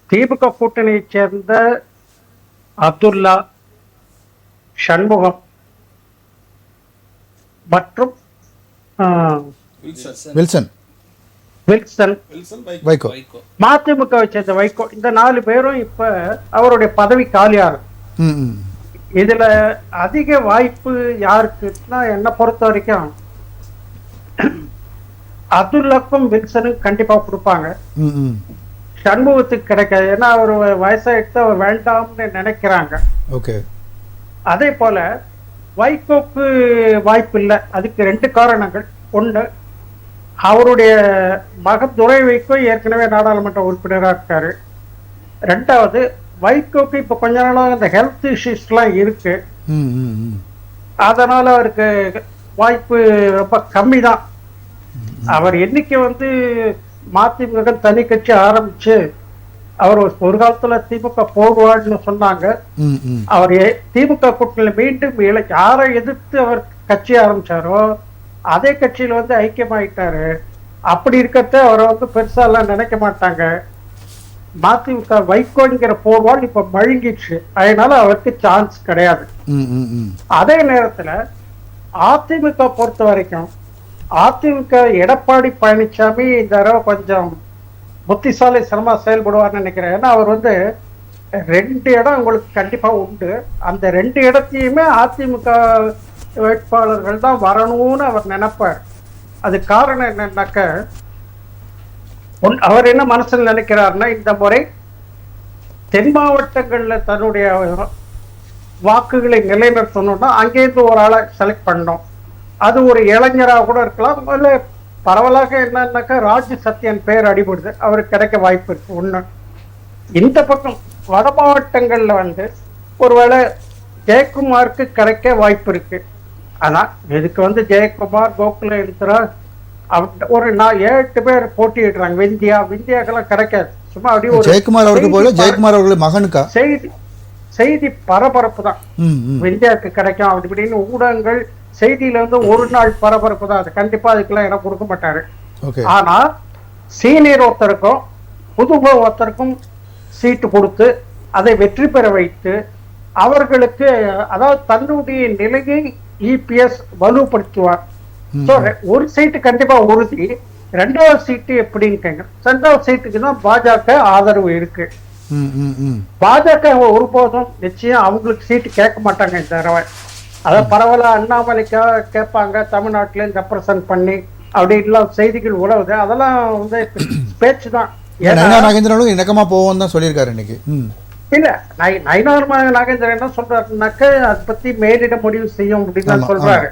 திமுக கூட்டணியைச் சேர்ந்த அப்துல்லா, சண்முகம் மற்றும் வில்சன், வைகோ, மதிமுகவை சேர்ந்த வைகோ, இந்த 4 பேரும் இப்ப அவருடைய பதவி காலியாகும். இதுல அதிக வாய்ப்பு யாருக்குன்னா என்ன பொறுத்த வரைக்கும் அப்துல்லாக்கும் வில்சனுக்கு கண்டிப்பா கொடுப்பாங்க. சண்முகத்துக்கு கிடைக்காது, ஏன்னா அவர் வயசாயிட்டு அவர் வேண்டாம்னு நினைக்கிறாங்க. ஓகே. அதே போல வைகோக்கு வாய்ப்பு இல்லை. அதுக்கு 2 காரணங்கள். ஒண்ணு, அவருடைய மகன் துரை வைகோ ஏற்கனவே நாடாளுமன்ற உறுப்பினராக இருக்காரு. 2வது, வைகோக்கு இப்ப கொஞ்ச நாளாக இந்த ஹெல்த் இஷ்யூஸ்லாம் இருக்கு. அதனால அவருக்கு வாய்ப்பு ரொம்ப கம்மி தான். அவர் என்னைக்கு மதிமுக தனி கட்சி ஆரம்பிச்சு அவர் ஒரு காலத்துல திமுக போடுவார்னு சொன்னாங்க. அவர் திமுக கூட்டணியில மீண்டும் யாரை எதிர்த்து அவர் கட்சி ஆரம்பிச்சாரோ அதே கட்சியில ஐக்கியமாயிட்டாரு. அப்படி இருக்கிறத அவரை பெருசா எல்லாம் நினைக்க மாட்டாங்க. மதிமுக வைகோங்கிற போர்வால் இப்ப மழுங்கிடுச்சு, அதனால அவருக்கு சான்ஸ் கிடையாது. அதே நேரத்துல அதிமுக பொறுத்த வரைக்கும் அதிமுக எடப்பாடி பழனிசாமி இந்த தடவை கொஞ்சம் புத்திசாலி சிரமமா செயல்படுவார்னு நினைக்கிறேன். ஏன்னா அவர் 2 இடம் உங்களுக்கு கண்டிப்பா உண்டு. அந்த 2 இடத்தையுமே அதிமுக வேட்பாளர்கள் தான் வரணும்னு அவர் நினைப்பார். அது காரணம் என்னன்னாக்க, அவர் என்ன மனசுல நினைக்கிறாருன்னா, இந்த முறை தென் மாவட்டங்கள்ல தன்னுடைய வாக்குகளை நிலைநிறுத்தணும்னா அங்கேருந்து ஒரு ஆளை செலக்ட் பண்ணணும். அது ஒரு இளைஞராக கூட இருக்கலாம். இல்ல பரவலாக என்னன்னாக்கா ராஜ் சத்யன் பேர் அடிபடுது, அவருக்கு கிடைக்க வாய்ப்பு இருக்கு. ஒண்ணு. இந்த பக்கம் வட மாவட்டங்கள்ல ஒருவேளை ஜெயக்குமாருக்கு கிடைக்க வாய்ப்பு இருக்கு. ஆனா இதுக்கு ஜெயக்குமார், கோகுல இந்திரா, ஒரு 7-8 பேர் போட்டியிடுறாங்க. விந்தியாக்கெல்லாம் கிடைக்காது. சும்மா அப்படியே ஒரு ஜெயக்குமார் அவருக்கு போல ஜெயக்குமார் அவர்கள் மகனுக்கா செய்தி பரபரப்பு தான் விந்தியாவுக்கு கிடைக்கும் அப்படி இப்படின்னு ஊடகங்கள் செய்தியில ஒரு நாள் பரபரப்பு தான். அது கண்டிப்பா அதுக்கெல்லாம் இடம் கொடுக்க மாட்டாரு. ஆனா சீனியர் ஒருத்தருக்கும் புதுமுக ஒருத்தருக்கும் சீட்டு கொடுத்து அதை வெற்றி பெற வைத்து அவர்களுக்கு, அதாவது தன்னுடைய நிலையை இபிஎஸ் வலுப்படுத்துவார். ஒரு சீட்டு கண்டிப்பா உறுதி. 2வது சீட்டு எப்படின்னு கேங்க, 2வது சீட்டுக்கு தான் பாஜக ஆதரவு இருக்கு. பாஜக ஒருபோதும் நிச்சயம் அவங்களுக்கு சீட்டு கேட்க மாட்டாங்க இந்த தடவை. அதாவது பரவாயில்ல, அண்ணாமலைக்கா கேட்பாங்க, தமிழ்நாட்டுல ரெப்ரசன்ட் பண்ணி அப்படின்லாம் செய்திகள் உழவுது. அதெல்லாம் பேச்சுதான். நாகேந்திரனும் இணக்கமா போவோம் தான் சொல்லியிருக்காரு இன்னைக்கு. இல்ல, நயினார் நாகேந்திரன் என்ன சொல்றாருனாக்க, அதை பத்தி மேலிட முடிவு செய்யும் அப்படின்னு தான் சொல்றாரு.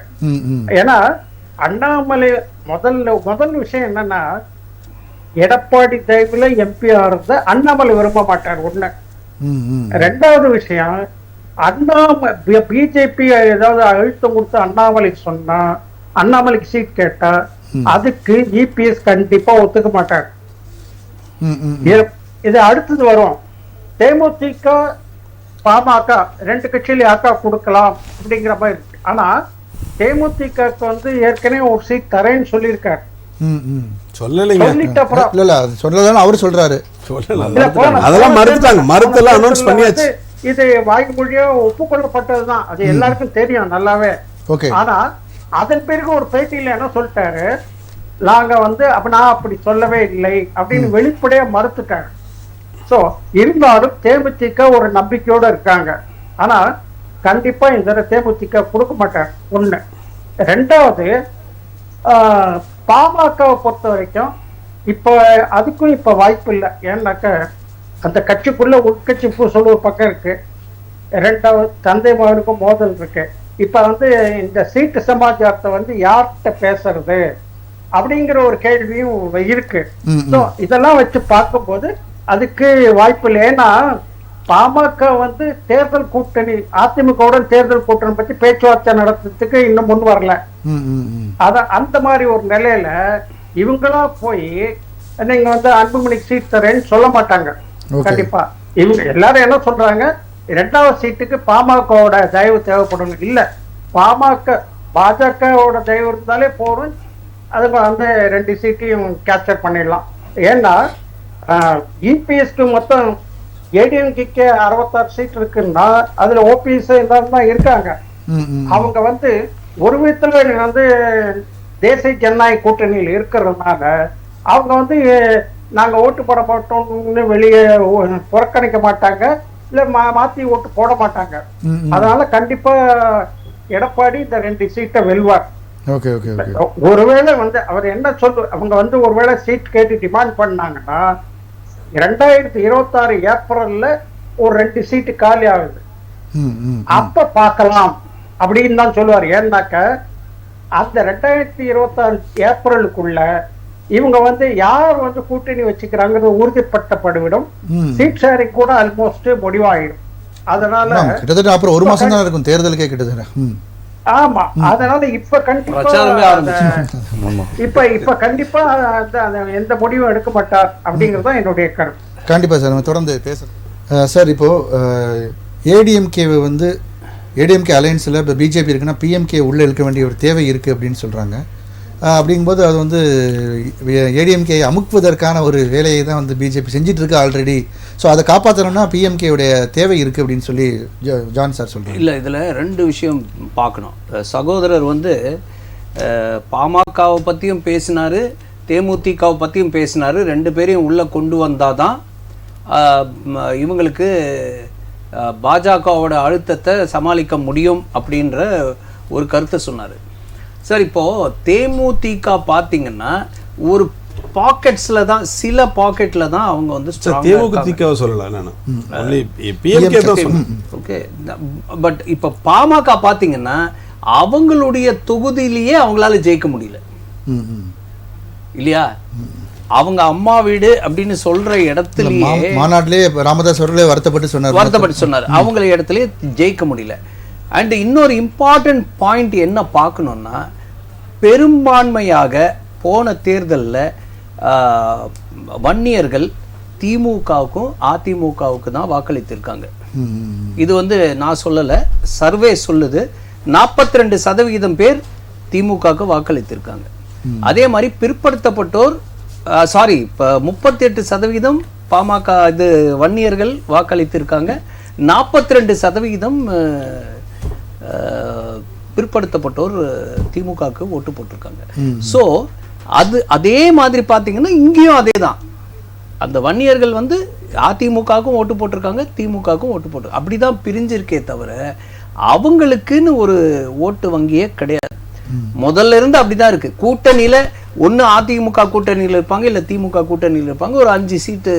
ஏன்னா அண்ணாமலை முதல் விஷயம் என்னன்னா, எடப்பாடி தயவுல எம்பி ஆறத அண்ணாமலை விரும்ப மாட்டார். ஒண்ணு. 2வது விஷயம், பிஜேபி ஏதாவது அழுத்தம் கொடுத்து அண்ணாமலை சொன்னா, அண்ணாமலைக்கு சீட் கேட்டா அதுக்கு இபிஎஸ் கண்டிப்பா ஒத்துக்க மாட்டார். இது அடுத்தது வரும். தேமுதிக பாமக 2 கட்சியில யாக்கா கொடுக்கலாம் அப்படிங்கிற மாதிரி இருக்கு. ஆனா தேமுதிக ஏற்கனவே ஒரு சீட் தரேன்னு சொல்லியிருக்காரு. இது வாய்மொழியா ஒப்புக்கொள்ளப்பட்டதுதான், அது எல்லாருக்கும் தெரியும் நல்லாவே. ஆனா அதன் பிறகு ஒரு பேட்டியில என்ன சொல்லிட்டாரு, நாங்க அப்ப நான் அப்படி சொல்லவே இல்லை அப்படின்னு வெளிப்படையா மறுத்துட்டாரு. சோ இருந்தாலும் தேமுதிக ஒரு நம்பிக்கையோட இருக்காங்க. ஆனா கண்டிப்பா இந்த தேமுதிக கொடுக்க மாட்டாங்க. ஒண்ணு. 2வது, பாமகவை பொறுத்த வரைக்கும் இப்ப அதுக்கும் வாய்ப்பு இல்லை. ஏன்னாக்க அந்த கட்சிக்குள்ள உட்கட்சி பூசல் ஒரு பக்கம் இருக்கு. ரெண்டாவது தந்தை மகனுக்கும் மோதல் இருக்கு. இப்ப வந்து இந்த சீட்டு சமாச்சாரத்தை வந்து யார்கிட்ட பேசுறது அப்படிங்கிற ஒரு கேள்வியும் இருக்கு. So, இதெல்லாம் வச்சு பார்க்கும்போது அதுக்கு வாய்ப்பு இல்லை. ஏன்னா பாமக வந்து தேர்தல் கூட்டணி அதிமுகவுடன் தேர்தல் கூட்டணி பத்தி பேச்சுவார்த்தை நடத்துறதுக்கு இன்னும் முன் வரல. அந்த மாதிரி ஒரு நிலையில இவங்களா போய் நீங்க வந்து அன்புமணிக்கு சீட் தரேன்னு சொல்ல மாட்டாங்க கண்டிப்பா. இவங்க எல்லாரும் என்ன சொல்றாங்க, 2வது சீட்டுக்கு பாமகவோட தயவு தேவைப்படும். இல்ல, பாஜகவோட தயவு இருந்தாலே போதும், அதுக்கு அந்த 2 சீட்டையும் கேப்சர் பண்ணிடலாம். ஏன்னா இபிஎஸ்க்கு மொத்தம் ஏடிஎம்கே 66 சீட் இருக்குன்னா அதுல ஓபிஎஸ் எல்லாரும் தான் இருக்காங்க. அவங்க வந்து ஒரு விதத்துல வந்து தேசிய ஜனநாயக கூட்டணியில் இருக்கிறதுனால அவங்க வந்து நாங்க ஓட்டு போட மாட்டோம்னு வெளியே புறக்கணிக்க மாட்டாங்க, இல்ல மாத்தி ஓட்டு போட மாட்டாங்க. அதனால கண்டிப்பா எடப்பாடி இந்த 2 சீட்டை வெல்வார். ஒருவேளை வந்து அவர் என்ன அவங்க வந்து ஒருவேளை சீட் கேட்டு டிமாண்ட் பண்ணாங்கன்னா 2026 ஏப்ரல்ல ஒரு 2 சீட்டு காலி ஆகுது, அப்ப பார்க்கலாம் அப்படின்னு தான் சொல்லுவார். ஏன்னாக்க அந்த 2026 ஏப்ரலுக்குள்ள இவங்க வந்து யார் வந்து கூட்டணி வச்சுக்கிறாங்கிறது உறுதிப்படுத்தப்படும். சீட் ஷேரிங் கூட ஆல்மோஸ்ட் முடிவாயிடும். அதனால கிட்டத்தட்ட அப்புறம் ஒரு மாசம் தான் இருக்கும் தேர்தலுக்கே கிட்டத்தட்ட. ஆமா, அதனால இப்ப கண்டிப்பா இப்ப கண்டிப்பா எந்த முடிவும் எடுக்க மாட்டார் அப்படிங்கறத என்னுடைய கருத்து. கண்டிப்பா சார், நம்ம தொடர்ந்து பேசலாம் சார். இப்போ ஏடிஎம்கே வந்து ஏடிஎம்கே அலையன்ஸில் இப்போ பிஜேபி இருக்குன்னா பிஎம்கே உள்ளே இருக்க வேண்டிய ஒரு தேவை இருக்குது அப்படின்னு சொல்கிறாங்க. அப்படிங்கும்போது அது வந்து ஏடிஎம்கே அமுக்குவதற்கான ஒரு வேலையை தான் வந்து பிஜேபி செஞ்சிட்டு இருக்கு ஆல்ரெடி. ஸோ அதை காப்பாற்றணும்னா பிஎம்கேவுடைய தேவை இருக்குது அப்படின்னு சொல்லி ஜான் சார் சொல்கிறாங்க. இல்லை, இதில் 2 விஷயம் பார்க்கணும். சகோதரர் வந்து பாமகவை பற்றியும் பேசினார், தேமுதிகவை பற்றியும் பேசினார். 2 பேரையும் உள்ளே கொண்டு வந்தால் தான் இவங்களுக்கு பாஜகவோட அழுத்தத்தை சமாளிக்க முடியும் அப்படின்ற ஒரு கருத்தை சொன்னார். சார், இப்போது தேமுதிக பார்த்தீங்கன்னா ஒரு பாக்கெட்ஸில் தான், சில பாக்கெட்டில் தான் அவங்க வந்து தேமுதிக சொல்லலாம். ஓகே, பட் இப்போ பாமக பார்த்தீங்கன்னா அவங்களுடைய தொகுதியிலேயே அவங்களால ஜெயிக்க முடியல இல்லையா? அவங்க அம்மா வீடு அப்படின்னு சொல்ற இடத்துலயே மாநாட்டிலே ராமதாஸ் அவர்களே வருத்தப்பட்டு சொன்னார் அவங்கள இடத்துலயே ஜெயிக்க முடியல. அண்ட் இன்னொரு இம்பார்ட்டன்ட் பாயிண்ட் என்ன பார்க்கணும்னா, பெரும்பான்மையாக போன தேர்தலில் வன்னியர்கள் திமுகவுக்கும் அதிமுகவுக்கு தான் வாக்களித்திருக்காங்க. இது வந்து நான் சொல்லலை, சர்வே சொல்லுது. 42% பேர் திமுகவுக்கு வாக்களித்திருக்காங்க. அதே மாதிரி பிற்படுத்தப்பட்டோர் இப்போ 38% பாமக இது வன்னியர்கள் வாக்களித்திருக்காங்க. 42% பிற்படுத்தப்பட்டோர் திமுகவுக்கு ஓட்டு போட்டிருக்காங்க. ஸோ அதே மாதிரி பார்த்தீங்கன்னா இங்கேயும் அதே தான். அந்த வன்னியர்கள் வந்து அதிமுகவுக்கும் ஓட்டு போட்டிருக்காங்க, திமுகவுக்கும் ஓட்டு போட்டு, அப்படிதான் பிரிஞ்சிருக்கே தவிர அவங்களுக்குன்னு ஒரு ஓட்டு வங்கியே கிடையாது. முதல்ல இருந்து அப்படிதான் இருக்கு. கூட்டணியில ஒன்று அதிமுக கூட்டணியில் இருப்பாங்க, இல்லை திமுக கூட்டணியில் இருப்பாங்க. ஒரு 5 சீட்டு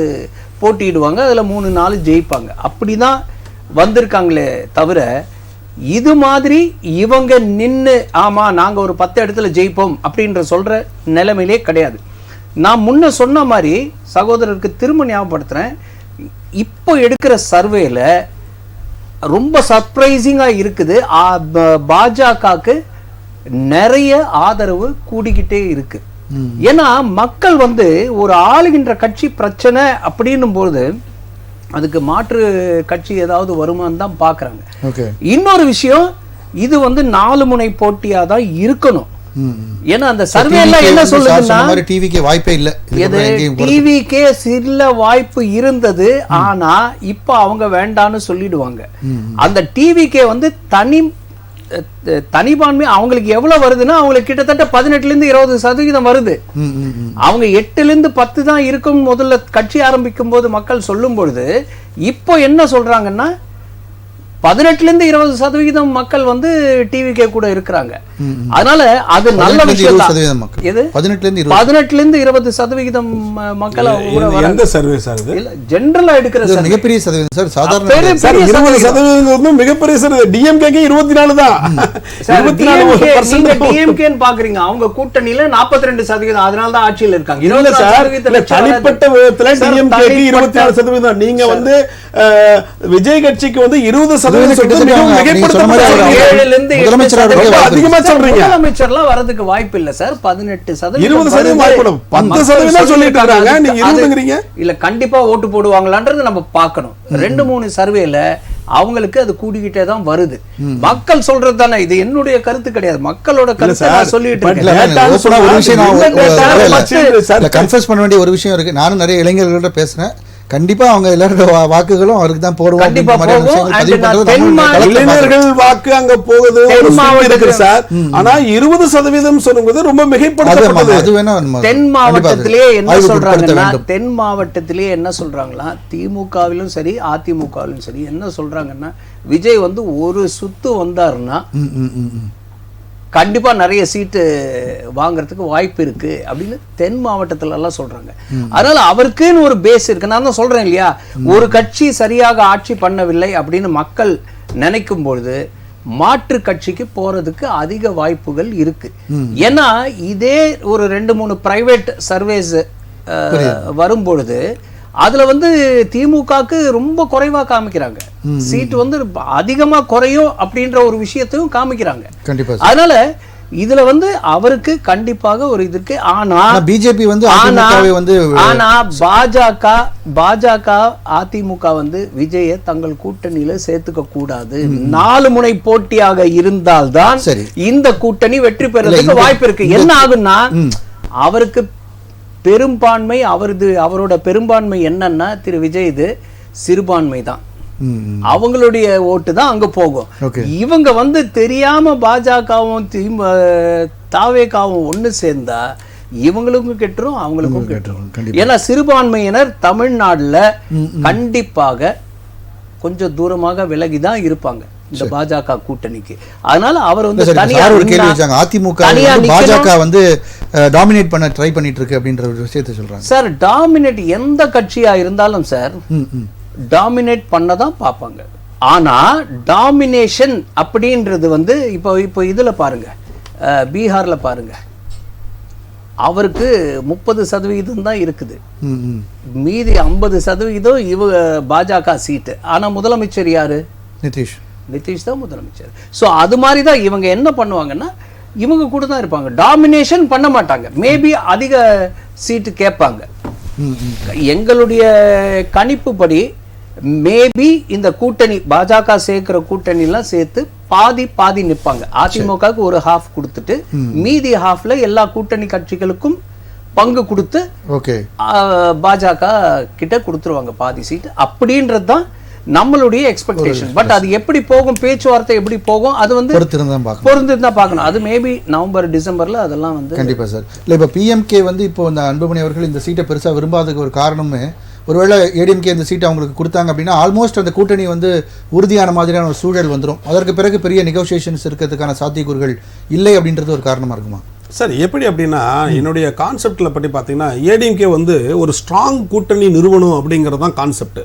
போட்டியிடுவாங்க, அதில் 3-4 ஜெயிப்பாங்க. அப்படிதான் வந்திருக்காங்களே தவிர இது மாதிரி இவங்க நின்று ஆமா நாங்க ஒரு 10 இடத்துல ஜெயிப்போம் அப்படின்ற சொல்ற நிலைமையிலே கிடையாது. நான் முன்ன சொன்ன மாதிரி சகோதரருக்கு திரும்ப ஞாபகப்படுத்துறேன், இப்போ எடுக்கிற சர்வேல ரொம்ப சர்ப்ரைசிங்கா இருக்குது. பாஜகவுக்கு நிறைய ஆதரவு கூடிக்கிட்டே இருக்கு. ஏன்னா மக்கள் வந்து ஒரு ஆளுகின்ற கட்சி பிரச்சனை அப்படின்னும் போது அதுக்கு மாற்று கட்சி ஏதாவது வருமானு தான் பாக்குறாங்க. இன்னொரு விஷயம், இது வந்து 4 முனை போட்டியா தான் இருக்கணும். ஏன்னா அந்த சர்வே எல்லாம் என்ன சொல்லுதுன்னா டிவிக்கே வாய்ப்பே இல்ல, டிவிக்கே சில வாய்ப்பு இருந்தது, ஆனா இப்ப அவங்க வேண்டான்னு சொல்லிடுவாங்க. அந்த டிவிக்கே வந்து தனிபான்மை அவங்களுக்கு எவ்வளவு வருதுன்னா அவங்களுக்கு கிட்டத்தட்ட 18-20% வருது. அவங்க 8-10 தான் இருக்கும் முதல்ல கட்சி ஆரம்பிக்கும் போது மக்கள் சொல்லும் பொழுது இப்போ என்ன சொல்றாங்கன்னா 18ல இருந்து 20% மக்கள் வந்து டிவிகே கூட இருக்கிறாங்க. அதனால அது நல்ல விஷயம் தான். எது 18ல இருந்து 20% மக்கள் எந்த சர்வே சார் இது? இல்ல ஜெனரலா எடுக்கிற சர்வே மிகப்பெரிய சதவீதம் சார். சாதாரண 20% வந்து மிகப்பெரிய சர்வே. டிஎம்கேக்கு 24 தான். 24% டிஎம்கே ன்னு பாக்குறீங்க. அவங்க கூட்டணியில 42%, அதனால தான் ஆட்சியில் இருக்காங்க. 20% தனிப்பட்ட விதத்துல டிஎம்கேக்கு 24%. நீங்க வந்து விஜய் கட்சிக்கு வந்து 20% அதிகமா சொல்றீங்க. முதலமைச்சர்லாம் வரதுக்கு வாய்ப்பு இல்ல சார். 18% 20% வாய்ப்பு. 10% சொல்லிட்டு இருக்காங்க, நீங்க 20ங்கறீங்க. இல்ல கண்டிப்பா ஓட்டு போடுவாங்களான்றது நம்ம பார்க்கணும். 2-3 சர்வேல அவங்களுக்கு அது கூடிக்கிட்டே தான் வருது. மக்கள் சொல்றது தானே, இது என்னுடைய கருத்து கிடையாது, மக்களோட கருத்து நான் சொல்லிட்டு இருக்கேன். ஒரு விஷயம் கன்ஃபஸ் பண்ண வேண்டிய ஒரு விஷயம் இருக்கு. நானும் நிறைய இளைஞர்கள்ட்ட பேசுறேன். கண்டிப்பா அவங்க எல்லாரோட வாக்குகளும் அவருக்கு தான் போடுவோம். இளைஞர்கள் வாக்கு அங்க போகுது இருக்கு சார். ஆனா 20% சொல்லும்போது ரொம்ப மிகைப்படுத்தப்பட்டது. அது வேணா தென் மாவட்டத்திலேயே என்ன சொல்றாங்கன்னா, தென் மாவட்டத்திலேயே என்ன சொல்றாங்களா, திமுகவிலும் சரி அதிமுகவிலும் சரி என்ன சொல்றாங்கன்னா, விஜய் வந்து ஒரு சுத்து வந்தாருன்னா கண்டிப்பா நிறைய சீட்டு வாங்குறதுக்கு வாய்ப்பு இருக்கு அப்படின்னு தென் மாவட்டத்துல எல்லாம் சொல்றாங்க. அதனால அவருக்குன்னு ஒரு பேஸ் இருக்கு. நான் தான் சொல்றேன் இல்லையா, ஒரு கட்சி சரியாக ஆட்சி பண்ணவில்லை அப்படின்னு மக்கள் நினைக்கும் பொழுது மாற்று கட்சிக்கு போறதுக்கு அதிக வாய்ப்புகள் இருக்கு. ஏன்னா இதே ஒரு 2-3 பிரைவேட் சர்வேஸ் வரும்பொழுது அதுல வந்து திமுகக்கு ரொம்ப குறைவா காமிக்கிறாங்க. சீட் வந்து அதிகமா குறையும் அப்படின்ற ஒரு விஷயத்தையும் காமிக்கிறாங்க. அதனால இதுல வந்து அவருக்கு கண்டிப்பாக ஒரு இது இருக்கு. ஆனா பிஜேபி வந்து ஆனா பாஜக அதிமுக வந்து விஜய தங்கள் கூட்டணியில சேர்த்துக்க கூடாது. 4 முனை போட்டியாக இருந்தால்தான் இந்த கூட்டணி வெற்றி பெறதுக்கு வாய்ப்பு இருக்கு. என்ன ஆகுன்னா, அவருக்கு பெரும்பான்மை அவரோட பெரும்பான்மை என்னன்னா திரு விஜய் இது சிறுபான்மை தான். அவங்களுடைய ஓட்டு தான் அங்க போகும். இவங்க வந்து தெரியாம பாஜகவும் தாவேகாவும் ஒண்ணு சேர்ந்தா இவங்களுக்கும் கெட்டுரும் அவங்களுக்கும் கெட்டுரும். ஏன்னா சிறுபான்மையினர் தமிழ்நாடுல கண்டிப்பாக கொஞ்சம் தூரமாக விலகிதான் இருப்பாங்க இந்த பாஜக கூட்டணிக்கு. அதனால அவர் வந்து அதிமுக பாஜக வந்து டாமினேட் பண்ண ட்ரை பண்ணிட்டு இருக்கு அப்படின்ற ஒரு விஷயத்தை சொல்றாங்க சார். டாமினேட் எந்த கட்சியா இருந்தாலும் சார் டாமினேட் பண்ணதான் பார்ப்பாங்க. ஆனா டாமினேஷன் அப்படின்றது வந்து இப்போ இதுல பாருங்க, பீகார்ல பாருங்க, அவருக்கு 30% தான் இருக்குது. மீதி 50% இவ பாஜக சீட்டு. ஆனா முதலமைச்சர் யாரு? நிதிஷ் தான் முதலமைச்சர். ஸோ அது மாதிரி தான் இவங்க என்ன பண்ணுவாங்கன்னா, இவங்க கூட தான் இருப்பாங்க, டாமினேஷன் பண்ண மாட்டாங்க. மேபி அதிக சீட்டு கேட்பாங்க. எங்களுடைய கணிப்புப்படி மேபி இந்த கூட்டணி பாஜக சேர்க்கிற கூட்டணிலாம் சேர்த்து பாதி நிற்பாங்க. அதிமுகவுக்கு ஒரு ஹாஃப் கொடுத்துட்டு மீதி ஹாஃப்ல எல்லா கூட்டணி கட்சிகளுக்கும் பங்கு கொடுத்து பாஜக கிட்ட கொடுத்துருவாங்க பாதி சீட்டு. அப்படின்றது தான் நம்மளுடைய எக்ஸ்பெக்டேஷன். பட் அது எப்படி போகும், பேச்சுவார்த்தை எப்படி போகும், அது வந்து பொறுத்து தான் பார்க்கணும். அது மேபி நவம்பர் டிசம்பர்ல அதெல்லாம் வந்து கண்டிப்பா சார். இல்லை இப்போ பிஎம்கே வந்து இப்போ இந்த அன்புமணி அவர்கள் இந்த சீட்டை பெருசாக விரும்பாததுக்கு ஒரு காரணமே, ஒருவேளை ஏடிஎம்கே இந்த சீட்டை அவங்களுக்கு கொடுத்தாங்க அப்படின்னா ஆல்மோஸ்ட் அந்த கூட்டணி வந்து உறுதியான மாதிரியான ஒரு சூழல் வந்துடும். அதற்கு பிறகு பெரிய நெகோசியேஷன்ஸ் இருக்கிறதுக்கான சாத்தியக்கூறுகள் இல்லை அப்படின்றது ஒரு காரணமாக இருக்குமா சார்? எப்படி அப்படின்னா, என்னுடைய கான்செப்டில் பற்றி பார்த்தீங்கன்னா, ஏடிஎம்கே வந்து ஒரு ஸ்ட்ராங் கூட்டணி நிறுவனம் அப்படிங்கிறது தான் கான்செப்ட்.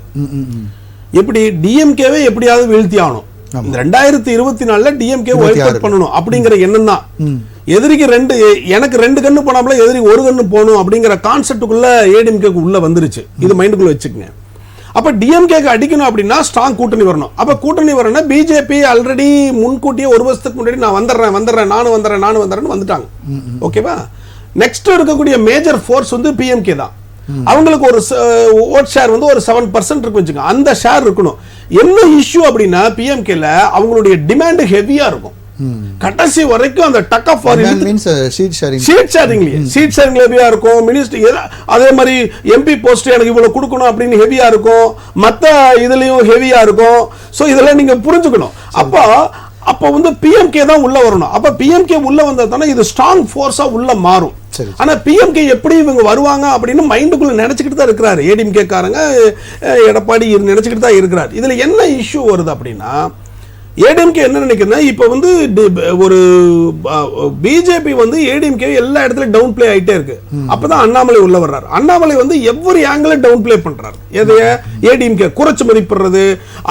எப்படி டிஎம்கேவே எப்படியாவது வீழ்த்தி ஆகணும், இந்த 2024 டிஎம்கே ஒயிட் அவுட் பண்ணணும் அப்படிங்கிற எண்ணம் தான். எதிரிக்கு எனக்கு 2 கண்ணு போனாமல எதிரி 1 கண்ணு போகணும் அப்படிங்கிற கான்செப்டுக்குள்ள ஏடிஎம்கேக்கு உள்ள வந்துருச்சு. இது மைண்டுக்குள்ள வச்சுக்கோங்க. அப்ப டிஎம்கேக்கு அடிக்கணும் அப்படின்னா ஸ்ட்ராங் கூட்டணி வரணும். அப்ப கூட்டணி வரணும்னா பிஜேபி ஆல்ரெடி முன்கூட்டியே 1 வருஷத்துக்கு முன்னாடி நான் வந்துடுறேன் நானும் வந்துடுறேன்னு வந்துட்டாங்க. ஓகேவா? நெக்ஸ்ட் இருக்கக்கூடிய மேஜர் ஃபோர்ஸ் வந்து பிஎம்கே தான். அவங்களுக்கு ஒரு ஓட் ஷேர் வந்து ஒரு 7% இருக்கு வச்சுக்கோங்க. அந்த ஷேர் இருக்கணும். என்ன இஷ்யூ அப்படின்னா, பிஎம்கேல அவங்களுடைய டிமாண்ட் ஹெவியா இருக்கும். கடைசி வரைக்கும் அந்த டக் ஆஃப் சீட் ஷேரிங் ஹெவியா இருக்கும். மினிஸ்டர் அதே மாதிரி எம்பி போஸ்ட் எனக்கு இவ்வளவு கொடுக்கணும் அப்படின்னு ஹெவியா இருக்கும். மத்த இதுலயும் ஹெவியா இருக்கும். சோ இதெல்லாம் நீங்க புரிஞ்சுக்கணும். அப்போ வந்து பிஎம்கே தான் உள்ள வரணும். அப்ப பிஎம்கே உள்ள வந்தா தானே இது ஸ்ட்ராங் ஃபோர்ஸா உள்ள மாறும். ஆனா பிஎம்கே எப்படி இவங்க வருவாங்க அப்படின்னு மைண்டுக்குள்ள நினைச்சுக்கிட்டு தான் இருக்கிறாரு ஏடிஎம்கே காரங்க. எடப்பாடி நினைச்சுக்கிட்டு தான் இருக்கிறார். இதுல என்ன இஷ்யூ வருது அப்படின்னா, ஏடிஎம்கே என்ன நினைக்கிறேன்னா இப்ப வந்து ஒரு பிஜேபி வந்து ஏடிஎம்கே எல்லா இடத்துலயும் டவுன் பிளே ஆயிட்டே இருக்கு. அப்பதான் அண்ணாமலை உள்ள வர்றாரு. அண்ணாமலை வந்து எவ்வொரு ஆங்கிள் டவுன் பிளே பண்றாரு. எதைய ஏடிஎம்கே குறைச்சு மதிப்பிடுறது,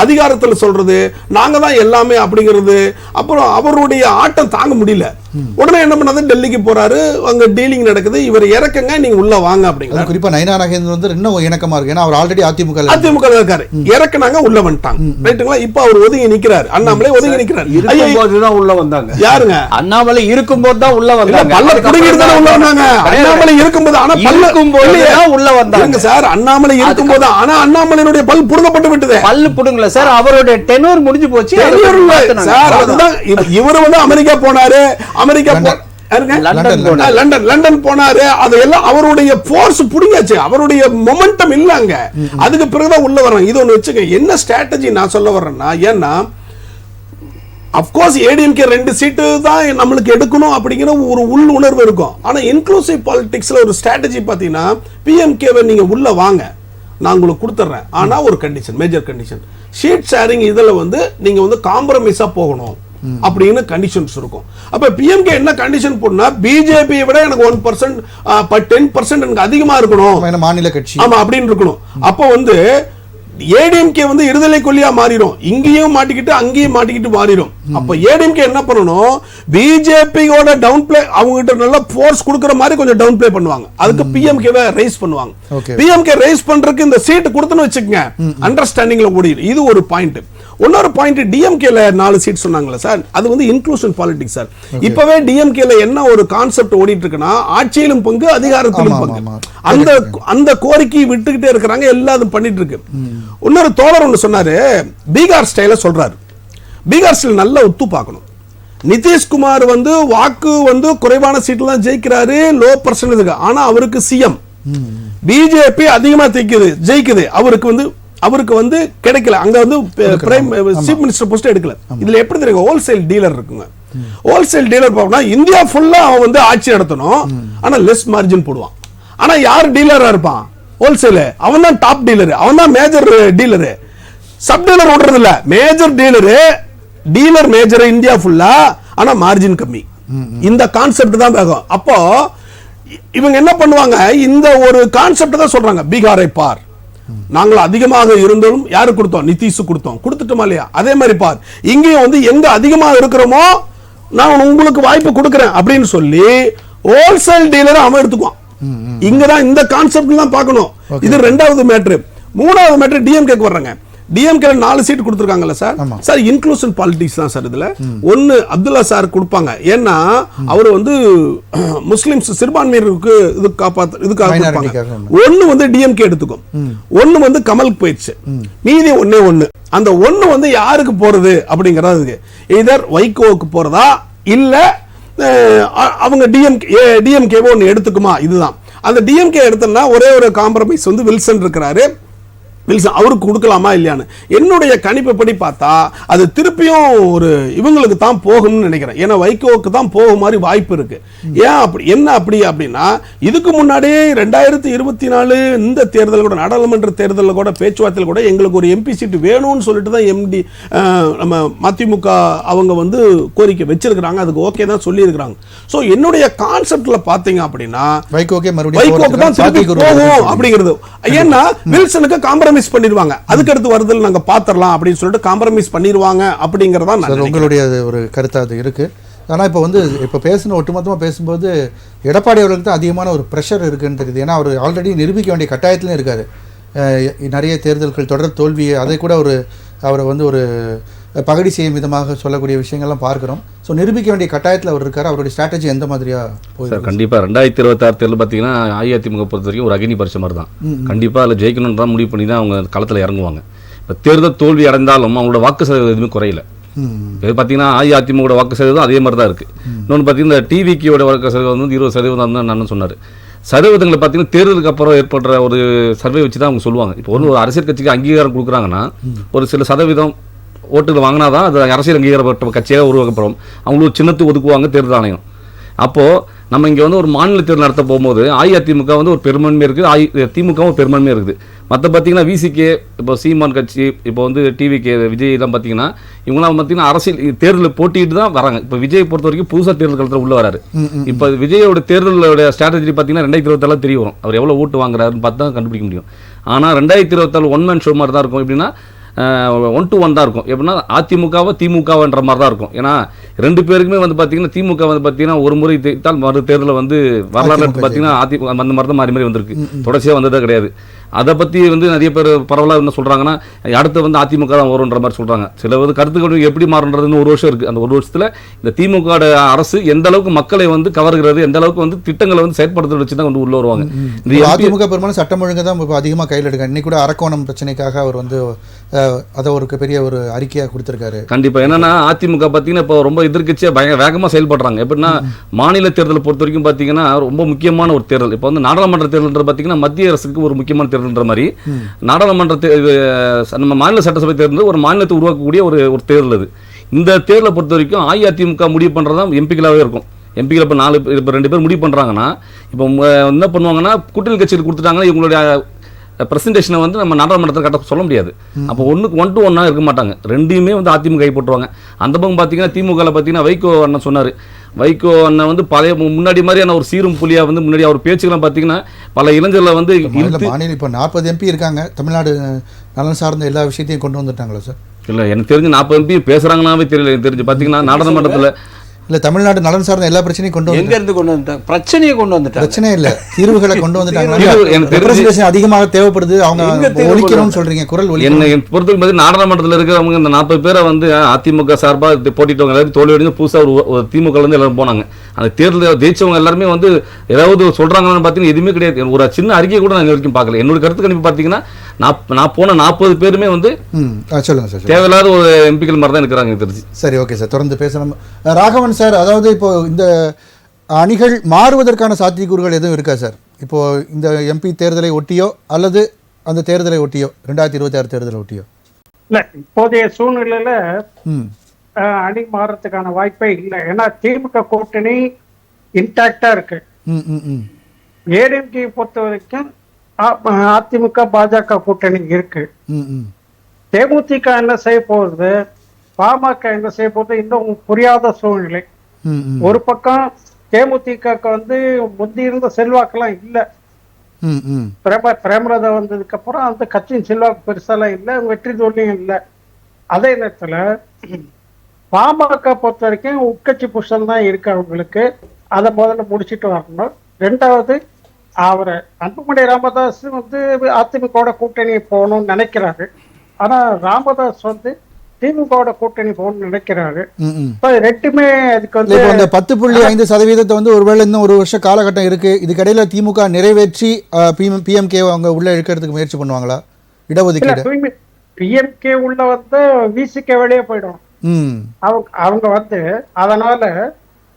அதிகாரத்தில் சொல்றது நாங்க தான் எல்லாமே அப்படிங்கிறது. அப்புறம் அவருடைய ஆட்டம் தாங்க முடியல. உடனே என்ன பண்ணாரு, டெல்லிக்கு போறாரு, அங்க டீலிங் நடக்குது, இவர் இறக்குங்க நீங்க உள்ள வாங்க அப்படிங்கிறாரு. குறிப்பா நயினா நாகேந்திரன் வந்து இன்னும் இணக்கமா இருக்கு. ஏன்னா அவர் ஆல்ரெடி அதிமுக இருக்காரு, இறக்குனாங்க உள்ள வந்துட்டாங்க. ரைட்டுங்களா? இப்ப அவர் ஒதுங்கி நிக்கிறார், அண்ணாமலை ஒதுங்கி நிக்கிறார். இருக்கும்போதுதான் உள்ள வந்தாங்க. யாருங்க? அண்ணாமலை இருக்கும்போது தான் உள்ள வந்தாங்க. பல்ல புடுங்கிட்டு தான் உள்ள வந்தாங்க. அண்ணாமலை இருக்கும்போது, ஆனா இருக்கும்போது தான் உள்ள வந்தாங்க சார். அண்ணாமலை இருக்கும்போது, ஆனா அண்ணாமலையினுடைய பல் புடுங்கப்பட்டு விட்டது. பல்லு புடுங்கல சார், அவருடைய டெனூர் முடிஞ்சு போச்சு சார். அதுதான் இவர் வந்து அமெரிக்கா போனாரு, அமெரிக்கா லண்டன் போனாரு. அதெல்லாம் அவருடைய போர்ஸ் புடிங்காச்சு, அவருடைய மொமெண்டம் இல்லங்க. அதுக்கு பிறகுதான் உள்ள வர்றாங்க. இது ஒண்ணு வச்சுக்க. என்ன ஸ்ட்ராட்டஜி நான் சொல்ல வர்றேன்னா, ஏன்னா அப்கோர்ஸ் ஏடிஎம்கே 2 சீட்டு தான் நம்மளுக்கு எடுக்கணும் அப்படிங்கிற ஒரு உள் உணர்வு இருக்கும். ஆனா இன்க்ளூசிவ் பாலிடிக்ஸ்ல ஒரு ஸ்ட்ராட்டஜி பாத்தீங்கன்னா, பிஎம்கேவை நீங்க உள்ள வாங்க, நான் உங்களுக்கு கொடுத்துறேன். ஆனா ஒரு condition, major condition, sheet sharing இதுல வந்து நீங்க வந்து காம்ப்ரமைஸா போகணும் அப்படின்னு கண்டிஷன்ஸ் இருக்கும். அப்ப பிஎம்கே என்ன கண்டிஷன் போடுனா, பிஜேபியை விட எனக்கு 1% 10% எனக்கு அதிகமா இருக்கணும், மாநில கட்சி ஆமா அப்படின்னு இருக்கணும். அப்ப வந்து ஏடிஎம்கே வந்து இருதலை கொல்லியா மாறிடும். இங்கேயும் மாட்டிக்கிட்டு அங்கேயும் மாட்டிக்கிட்டு மாறிடும். அப்ப ஏடிஎம்கே என்ன பண்ணணும், பிஜேபியோட டவுன் பிளே, அவங்க கிட்ட நல்ல ஃபோர்ஸ் கொடுக்கிற மாதிரி கொஞ்சம் டவுன் பிளே பண்ணுவாங்க. அதுக்கு பிஎம்கேவை ரைஸ் பண்ணுவாங்க. பிஎம்கே ரைஸ் பண்றதுக்கு இந்த சீட் கொடுத்துன்னு வச்சுக்கங்க, அண்டர்ஸ்டாண்டிங்ல ஓடிடும். இது ஒரு பாயிண்ட். இன்னொரு பாயிண்ட், டிஎம்கேல 4 சீட் சொன்னாங்கல்ல சார், அது வந்து இன்க்ளூஷன் பாலிடிக்ஸ் சார். இப்பவே டிஎம்கேல என்ன ஒரு கான்செப்ட் ஓடிட்டு இருக்குன்னா, ஆட்சியிலும் பங்கு அதிகாரத்திலும் பங்கு, அந்த கோரிக்கையை விட்டுக்கிட்டே இருக்கிறாங்க. எல்லாரும் பண்ணிட்டு இருக்கு. இன்னொரு தோழர் ஒன்று சொன்னாரு, பீகார் ஸ்டைல சொல்றாரு. பீகார் ஸ்டைல் நல்லா ஒத்து பார்க்கணும். நிதிஷ்குமார் வந்து வாக்கு வந்து குறைவான சீட்ல தான் ஜெயிக்கிறாரு, லோ பர்சன்டேஜ். ஆனா அவருக்கு சிஎம், பிஜேபி அதிகமா ஜெயிக்குது. அவருக்கு வந்து கிடைக்கல. அங்க வந்து பிரைம் சீஃப் மினிஸ்டர் போஸ்ட் எடுக்கல. இதுல எப்படி தெரியுங்க, ஹோல்சேல் டீலர் இருக்குங்க. ஹோல்சேல் டீலர் பார்த்தா இந்தியா ஃபுல்லா அவன் வந்து ஆட்சி நடத்தணும், ஆனா லெஸ் மார்ஜின் போடுவான். ஆனா யார் டீலரா இருப்பான்? ஹோல்சேல். அவன் தான் டாப் டீலர், அவன் தான் மேஜர் டீலர். சப் டீலர் ஓடுறது இல்ல, மேஜர் டீலர் மேஜர் இந்தியா ஃபுல்லா, ஆனா மார்ஜின் கம்மி. இந்த கான்செப்ட் தான் வேகம். அப்போ இவங்க என்ன பண்ணுவாங்க, இந்த ஒரு கான்செப்ட் தான் சொல்றாங்க. பீகாரை பார், நாங்கள் அதிகமாக இருந்தாலும் யாரு கொடுத்தோம், நிதிஷ் கொடுத்தோம், கொடுத்துட்டோமா இல்லையா? அதே மாதிரி பார், இங்கேயும் வந்து எங்க அதிகமாக இருக்கிறோமோ நான் உங்களுக்கு வாய்ப்பு கொடுக்கிறேன் அப்படின்னு சொல்லி ஹோல்சேல் டீலரை அவன் எடுத்துக்குவான். இங்கதான் இந்த கான்செப்ட் தான் பார்க்கணும். இது 2வது மேட்ரு. 3வது மேட்ரு டிஎம்கேக்கு வர்றாங்க. டிஎம்கே 4 சீட் கொடுத்திருக்காங்கல்ல சார். சார் இன்க்ளூஷன் பாலிடிக்ஸ் தான் சார். இதுல ஒன்னு அப்துல்லா சார் கொடுப்பாங்க. ஏன்னா அவர் வந்து முஸ்லிம்ஸ் சிறுபான்மையினருக்கு இதுக்காக கொடுப்பாங்க. ஒன்னு வந்து டிஎம்கே எடுத்துக்கும், ஒன்னு வந்து கமலுக்கு போயிடுச்சு, மீதி ஒண்ணு. அந்த ஒண்ணு வந்து யாருக்கு போறது அப்படிங்கறது, எதர் வைகோவுக்கு போறதா இல்ல அவங்க டிஎம்கே ஒன்னு எடுத்துக்குமா? இதுதான். அந்த டிஎம்கே எடுத்தோம்னா ஒரே ஒரு காம்ப்ரமைஸ் வந்து வில்சன் இருக்கிறாரு, அவருக்கு கொடுக்கலாமா இல்லையான்னு என்னுடைய கணிப்புப்படி பார்த்தா அது திருப்பியும் ஒரு இவங்களுக்கு தான் போகும்னு நினைக்கிறேன். ஏன்னா வைகோவுக்கு தான் போகும் மாதிரி வாய்ப்பு இருக்கு. ஏன் அப்படி, என்ன அப்படி அப்படின்னா, இதுக்கு முன்னாடியே 2024 இந்த தேர்தல் கூட, நாடாளுமன்ற தேர்தலில் கூட பேச்சுவார்த்தையில் கூட எங்களுக்கு ஒரு எம்பி சீட் வேணும்னு சொல்லிட்டு தான் எம்டி நம்ம மதிமுக அவங்க வந்து கோரிக்கை வச்சிருக்கிறாங்க. அதுக்கு ஓகே தான் சொல்லியிருக்கிறாங்க. ஸோ என்னுடைய கான்செப்ட்ல பார்த்தீங்க அப்படின்னா வைகோக்கு தான் திருப்பி போகும் அப்படிங்கிறது. ஏன்னா வில்சனுக்கு காம்ப்ரமைஸ் பண்ணிடுவாங்க, அதுக்கு அடுத்து வருதல் நாங்க பாத்திரலாம் அப்படின்னு சொல்லிட்டு காம்ப்ரமைஸ் பண்ணிடுவாங்க அப்படிங்கறதா உங்களுடைய ஒரு கருத்து அது இருக்கு. ஆனால் இப்போ வந்து இப்போ ஒட்டுமொத்தமாக பேசும்போது எடப்பாடி அவர்களுக்கு தான் அதிகமான ஒரு ப்ரெஷர் இருக்குன்னு தெரியுது. ஏன்னா அவர் ஆல்ரெடி நிரூபிக்க வேண்டிய கட்டாயத்திலும் இருக்காரு. நிறைய தேர்தல்கள் தொடர் தோல்வியை, அதை கூட அவரை வந்து ஒரு பகடி செய்யும் விதமாக சொல்லக்கூடிய விஷயங்கள்லாம் பார்க்குறோம். ஸோ நிரூபிக்க வேண்டிய கட்டாயத்தில் அவர் இருக்கார். அவருடைய ஸ்ட்ராட்டஜி எந்த மாதிரியா சார்? கண்டிப்பாக 2026 தேர்தல் பார்த்தீங்கன்னா அஇஅதிமுக பொறுத்த வரைக்கும் ஒரு அக்னி பரிசு மாதிரி தான். கண்டிப்பாக அதில் ஜெயிக்கணும்னு தான் முடிவு பண்ணி தான் அவங்க களத்தில் இறங்குவாங்க. இப்போ தேர்தல் தோல்வி அடைந்தாலும் அவங்களோட வாக்கு சதவீதம் எதுவுமே குறையல. இப்போ பார்த்தீங்கன்னா அஇஅதிமுக வாக்கு சதவீதம் அதே மாதிரி தான் இருக்குது. இன்னொன்று பார்த்தீங்கன்னா டிவிக்கியோட வாக்கு சதவீதம் வந்து 20% தான் நான் சொன்னார். சதவீதங்களை பார்த்தீங்கன்னா தேர்தலுக்கு அப்புறம் ஏற்படுற ஒரு சர்வே வச்சு தான் அவங்க சொல்லுவாங்க. இப்போ ஒரு அரசியல் கட்சிக்கு அங்கீகாரம் கொடுக்குறாங்கன்னா ஒரு சில சதவீதம் ஓட்டுகள் வாங்கினாதான் அது அரசியல் அங்கீகாரப்பட்ட கட்சியாக உருவாக்கப்படும். அவங்களுக்கு சின்னத்துக்கு ஒதுக்குவாங்க தேர்தல் ஆணையம். அப்போது நம்ம இங்கே வந்து ஒரு மாநில தேர்தல் நடத்த போகும்போது அஇஅதிமுக வந்து ஒரு பெரும்பான்மை இருக்குது, திமுகவும் பெரும்பான்மை இருக்குது. மற்ற பார்த்தீங்கன்னா விசிகே, இப்போ சீமான் கட்சி, இப்போ வந்து டிவிகே, விஜய் எல்லாம் பார்த்தீங்கன்னா இவங்களாம் பார்த்தீங்கன்னா அரசியல் தேர்தலில் போட்டிட்டு தான் வராங்க. இப்போ விஜய் பொறுத்த வரைக்கும் புதுசாக தேர்தல் காலத்தில் உள்ள வராரு. இப்போ விஜயோட தேர்தலோட ஸ்ட்ராட்டஜி பார்த்தீங்கன்னா 2024 தெரிய வரும், அவர் எவ்வளோ ஓட்டு வாங்குறாருன்னு பார்த்து தான் கண்டுபிடிக்க முடியும். ஆனால் 2024 ஒன் மேன் ஷோ மாதிரி தான் இருக்கும். எப்படின்னா 1-to-1 தான் இருக்கும். எப்படின்னா அதிமுகவோ திமுகன்ற மாதிரி தான் இருக்கும். ஏன்னா ரெண்டு பேருக்குமே வந்து பார்த்தீங்கன்னா திமுக வந்து பார்த்தீங்கன்னா ஒரு முறை ஜெயித்தால் மறு தேர்தலில் வந்து வரலாறு பார்த்தீங்கன்னா அதிமுக அந்த மாதிரி தான் மாறி வந்திருக்கு, தொடர்ச்சியாக வந்ததே கிடையாது. அதை பற்றி வந்து நிறைய பேர் பரவலாக என்ன சொல்கிறாங்கன்னா அடுத்து வந்து அதிமுக தான் வரும்ன்ற மாதிரி சொல்கிறாங்க. சில வந்து கருத்துக்கள் எப்படி மாறுன்றதுன்னு ஒரு வருஷம் இருக்குது. அந்த ஒரு வருஷத்தில் இந்த திமுக அரசு எந்த அளவுக்கு மக்களை வந்து கவர்கிறது, எந்த அளவுக்கு வந்து திட்டங்களை வந்து செயற்படுத்த வச்சு தான் வந்து உள்ள வருவாங்க. இந்த அதிமுக பெரும்பாலும் சட்டம் ஒழுங்கு தான் இப்போ அதிகமாக கையில் எடுக்க. இன்னைக்கு கூட அரக்கோணம் பிரச்சனைக்காக அவர் வந்து அதை ஒரு பெரிய ஒரு அறிக்கையாக கொடுத்துருக்காரு. கண்டிப்பாக என்னன்னா அதிமுக பார்த்தீங்கன்னா இப்போ ரொம்ப எதிர்க்கட்சியாக வேகமாக செயல்படுறாங்க. எப்படின்னா மாநில தேர்தலை பொறுத்த வரைக்கும் பார்த்தீங்கன்னா ரொம்ப முக்கியமான ஒரு தேர்தல். இப்போ வந்து நாடாளுமன்ற தேர்தல் பார்த்தீங்கன்னா மத்திய அரசுக்கு ஒரு முக்கியமான தேர்தல்ன்ற மாதிரி நாடாளுமன்ற நம்ம மாநில சட்டசபை தேர்தல் ஒரு மாநிலத்தை உருவாக்கக்கூடிய ஒரு தேர்தல் அது. இந்த தேர்தலை பொறுத்த வரைக்கும் அஇஅதிமுக முடிவு பண்ணுறதா எம்பிக்களாகவே இருக்கும். எம்பிக்கள் இப்போ 2 பேர் முடிவு பண்ணுறாங்கன்னா இப்போ என்ன பண்ணுவாங்கன்னா கூட்டணி கட்சியில் கொடுத்துட்டாங்கன்னா இவங்களுடைய பிரசன்டேஷனை வந்து நம்ம நாடாளுமன்றத்தில் கட்ட சொல்ல முடியாது. அப்போ 1-to-1 இருக்க மாட்டாங்க, ரெண்டையுமே வந்து அதிமுக கை போட்டுருவாங்க. அந்த பக்கம் பார்த்தீங்கன்னா திமுகவில் பார்த்தீங்கன்னா வைகோ அண்ணன் சொன்னார், வைகோ அண்ணன் வந்து பழைய முன்னாடி மாதிரியான ஒரு சீரும் புலியாக வந்து முன்னாடி அவர் பேச்சுக்கெல்லாம் பார்த்தீங்கன்னா பல இளைஞர்களை வந்து மாநில இப்போ 40 MP இருக்காங்க, தமிழ்நாடு நலன் சார்ந்த எல்லா விஷயத்தையும் கொண்டு வந்துட்டாங்களா சார்? இல்லை, எனக்கு தெரிஞ்சு 40 MP பேசுகிறாங்கன்னாவே தெரியல. எனக்கு தெரிஞ்சு பார்த்தீங்கன்னா நாடாளுமன்றத்தில் இல்லை தமிழ்நாடு நலன் சார்ந்த எல்லா பிரச்சனையும் கொண்டு எங்க இருந்து கொண்டு வந்துட்டாங்க? பிரச்சனையை கொண்டு வந்துட்டாங்க. பிரச்சனை இல்லை, தீர்வுகளை கொண்டு வந்துட்டாங்க. அதிகமாக தேவைப்படுது, அவங்க ஒழிக்கணும்னு சொல்றீங்க. குரல் என்னை பொறுத்தவரைக்கும் நாடாளுமன்றத்தில் இருக்கிறவங்க இந்த 40 பேரை வந்து அதிமுக சார்பாக போட்டிட்டவங்க எல்லாரும் தோல்வியடைந்து புதுசாக ஒரு திமுக இருந்து எல்லாரும் போனாங்க. அந்த தேர்தலில் ஜெயிச்சவங்க எல்லாருமே வந்து ஏதாவது சொல்றாங்கன்னு பார்த்தீங்கன்னா எதுவுமே கிடையாது. ஒரு சின்ன அறிக்கை கூட நான் இது வரைக்கும் பார்க்கல. என்னோட கருத்து கணிப்பு பார்த்தீங்கன்னா நான் போன 40 பேருமே வந்து சொல்லுங்க சார், தேவையில்லாத ஒரு எம்பிக்கள் மாதிரி தான் இருக்கிறாங்க தெரிஞ்சு. சரி, ஓகே சார், தொடர்ந்து பேசணும். ராகவன் சார், அதாவது இப்போ இந்த அணிகள் மாறுவதற்கான சாத்தியக்கூறுகள் எதுவும் இருக்கா சார்? இப்போ இந்த எம்பி தேர்தலை ஒட்டியோ அல்லது அந்த தேர்தலை ஒட்டியோ 2026 தேர்தலை ஒட்டியோ? இல்ல, இப்போதைய சூழ்நிலையில அணி மாறதுக்கான வாய்ப்பே இல்லை. ஏன்னா திமுக கூட்டணி இன்டாக்டா இருக்கு. ஏடிஎம்கே பொறுத்த வரைக்கும் அதிமுக பாஜக கூட்டணி இருக்கு. தேமுதிக என்ன செய்ய போகுது, பாமக என்ன செய்ய போகுது, இன்னும் புரியாத சூழ்நிலை. ஒரு பக்கம் தேமுதிக வந்து முந்தி இருந்த செல்வாக்கெல்லாம் இல்ல, பிரேமலதா வந்ததுக்கு அப்புறம் அந்த கட்சியின் செல்வாக்கு பெருசாலாம் இல்லை, வெற்றி தோல்வியும் இல்லை. அதே நேரத்துல பாமக பொறுத்த வரைக்கும் உட்கட்சி புஷல் தான் இருக்கு அவங்களுக்கு. அதை முதல்ல முடிச்சுட்டு வரணும். ரெண்டாவது, அவரை அன்புமணி ராமதாஸ் வந்து அதிமுக கூட்டணி போகணும்னு நினைக்கிறாரு. ஆனா ராமதாஸ் வந்து திமுக கூட்டணி போகணும்னு நினைக்கிறாரு. ரெண்டுமே அதுக்கு வந்து 10.5% வந்து ஒருவேளை இன்னும் ஒரு வருஷம் காலகட்டம் இருக்கு. இதுக்கடையில திமுக நிறைவேற்றி பிஎம்கே அவங்க உள்ள இழுக்கிறதுக்கு முயற்சி பண்ணுவாங்களா? இடஒதுக்கீடு பிஎம்கே உள்ள வந்து விசிகே வெளியே போயிடும் அவங்க வந்து, அதனால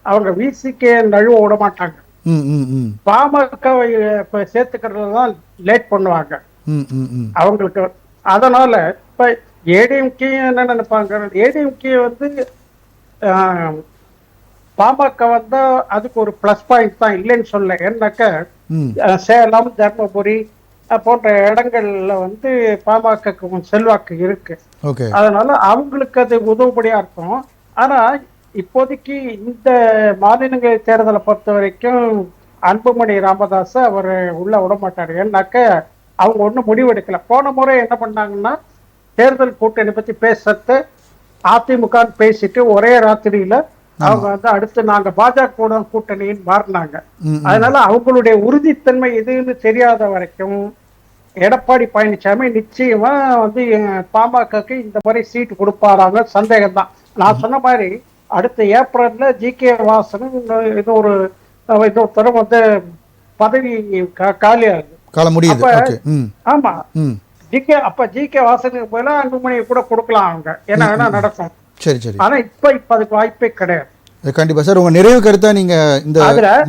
அவங்க விசிகே நழுவ விட மாட்டாங்க. பாமகவை சேர்த்துக்கிறதுதான் லேட் பண்ணுவாங்க அவங்களுக்கு. அதனால இப்ப ஏடிஎம்கே என்ன நினைப்பாங்க, ஏடிஎம்கே வந்து பாமக வந்தா அதுக்கு ஒரு பிளஸ் பாயிண்ட் தான், இல்லைன்னு சொல்ல. ஏன்னாக்க சேலம், தர்மபுரி போன்ற இடங்கள்ல வந்து பாமக செல்வாக்கு இருக்கு. அதனால அவங்களுக்கு அது உதவுபடியா இருக்கும். ஆனா இப்போதைக்கு இந்த மாநிலங்கள் தேர்தலை பொறுத்த வரைக்கும் அன்புமணி ராமதாஸ் அவர் உள்ள விட மாட்டாரு. ஏன்னாக்க அவங்க ஒன்றும் முடிவெடுக்கல. போன முறை என்ன பண்ணாங்கன்னா தேர்தல் கூட்டணி பத்தி பேசுறது அதிமுக பேசிட்டு ஒரே ராத்திரியில அவங்க வந்து அடுத்து நாங்க பாஜக கூட்டணின்னு மாறினாங்க. அதனால அவங்களுடைய உறுதித்தன்மை எதுன்னு தெரியாத வரைக்கும் எடப்பாடி பழனிசாமி நிச்சயமா வந்து பாமகக்கு இந்த மாதிரி சீட்டு கொடுப்பாராங்க சந்தேகம் தான். நான் சொன்ன மாதிரி அடுத்த ஏப்ரல்ல ஜி.கே. வாசனும் இன்னொருத்தரும் வந்து பதவி காலியாகுது. ஆமா, ஜி.கே. வாசனுக்கு போல அன்புமணி கூட கொடுக்கலாம் அவங்க, என்ன வேணா நடக்கும். ஆனா இப்ப அதுக்கு வாய்ப்பே கிடையாது. கண்டிப்பா சார், உங்க நிறைவு கருத்தா நீங்க இந்த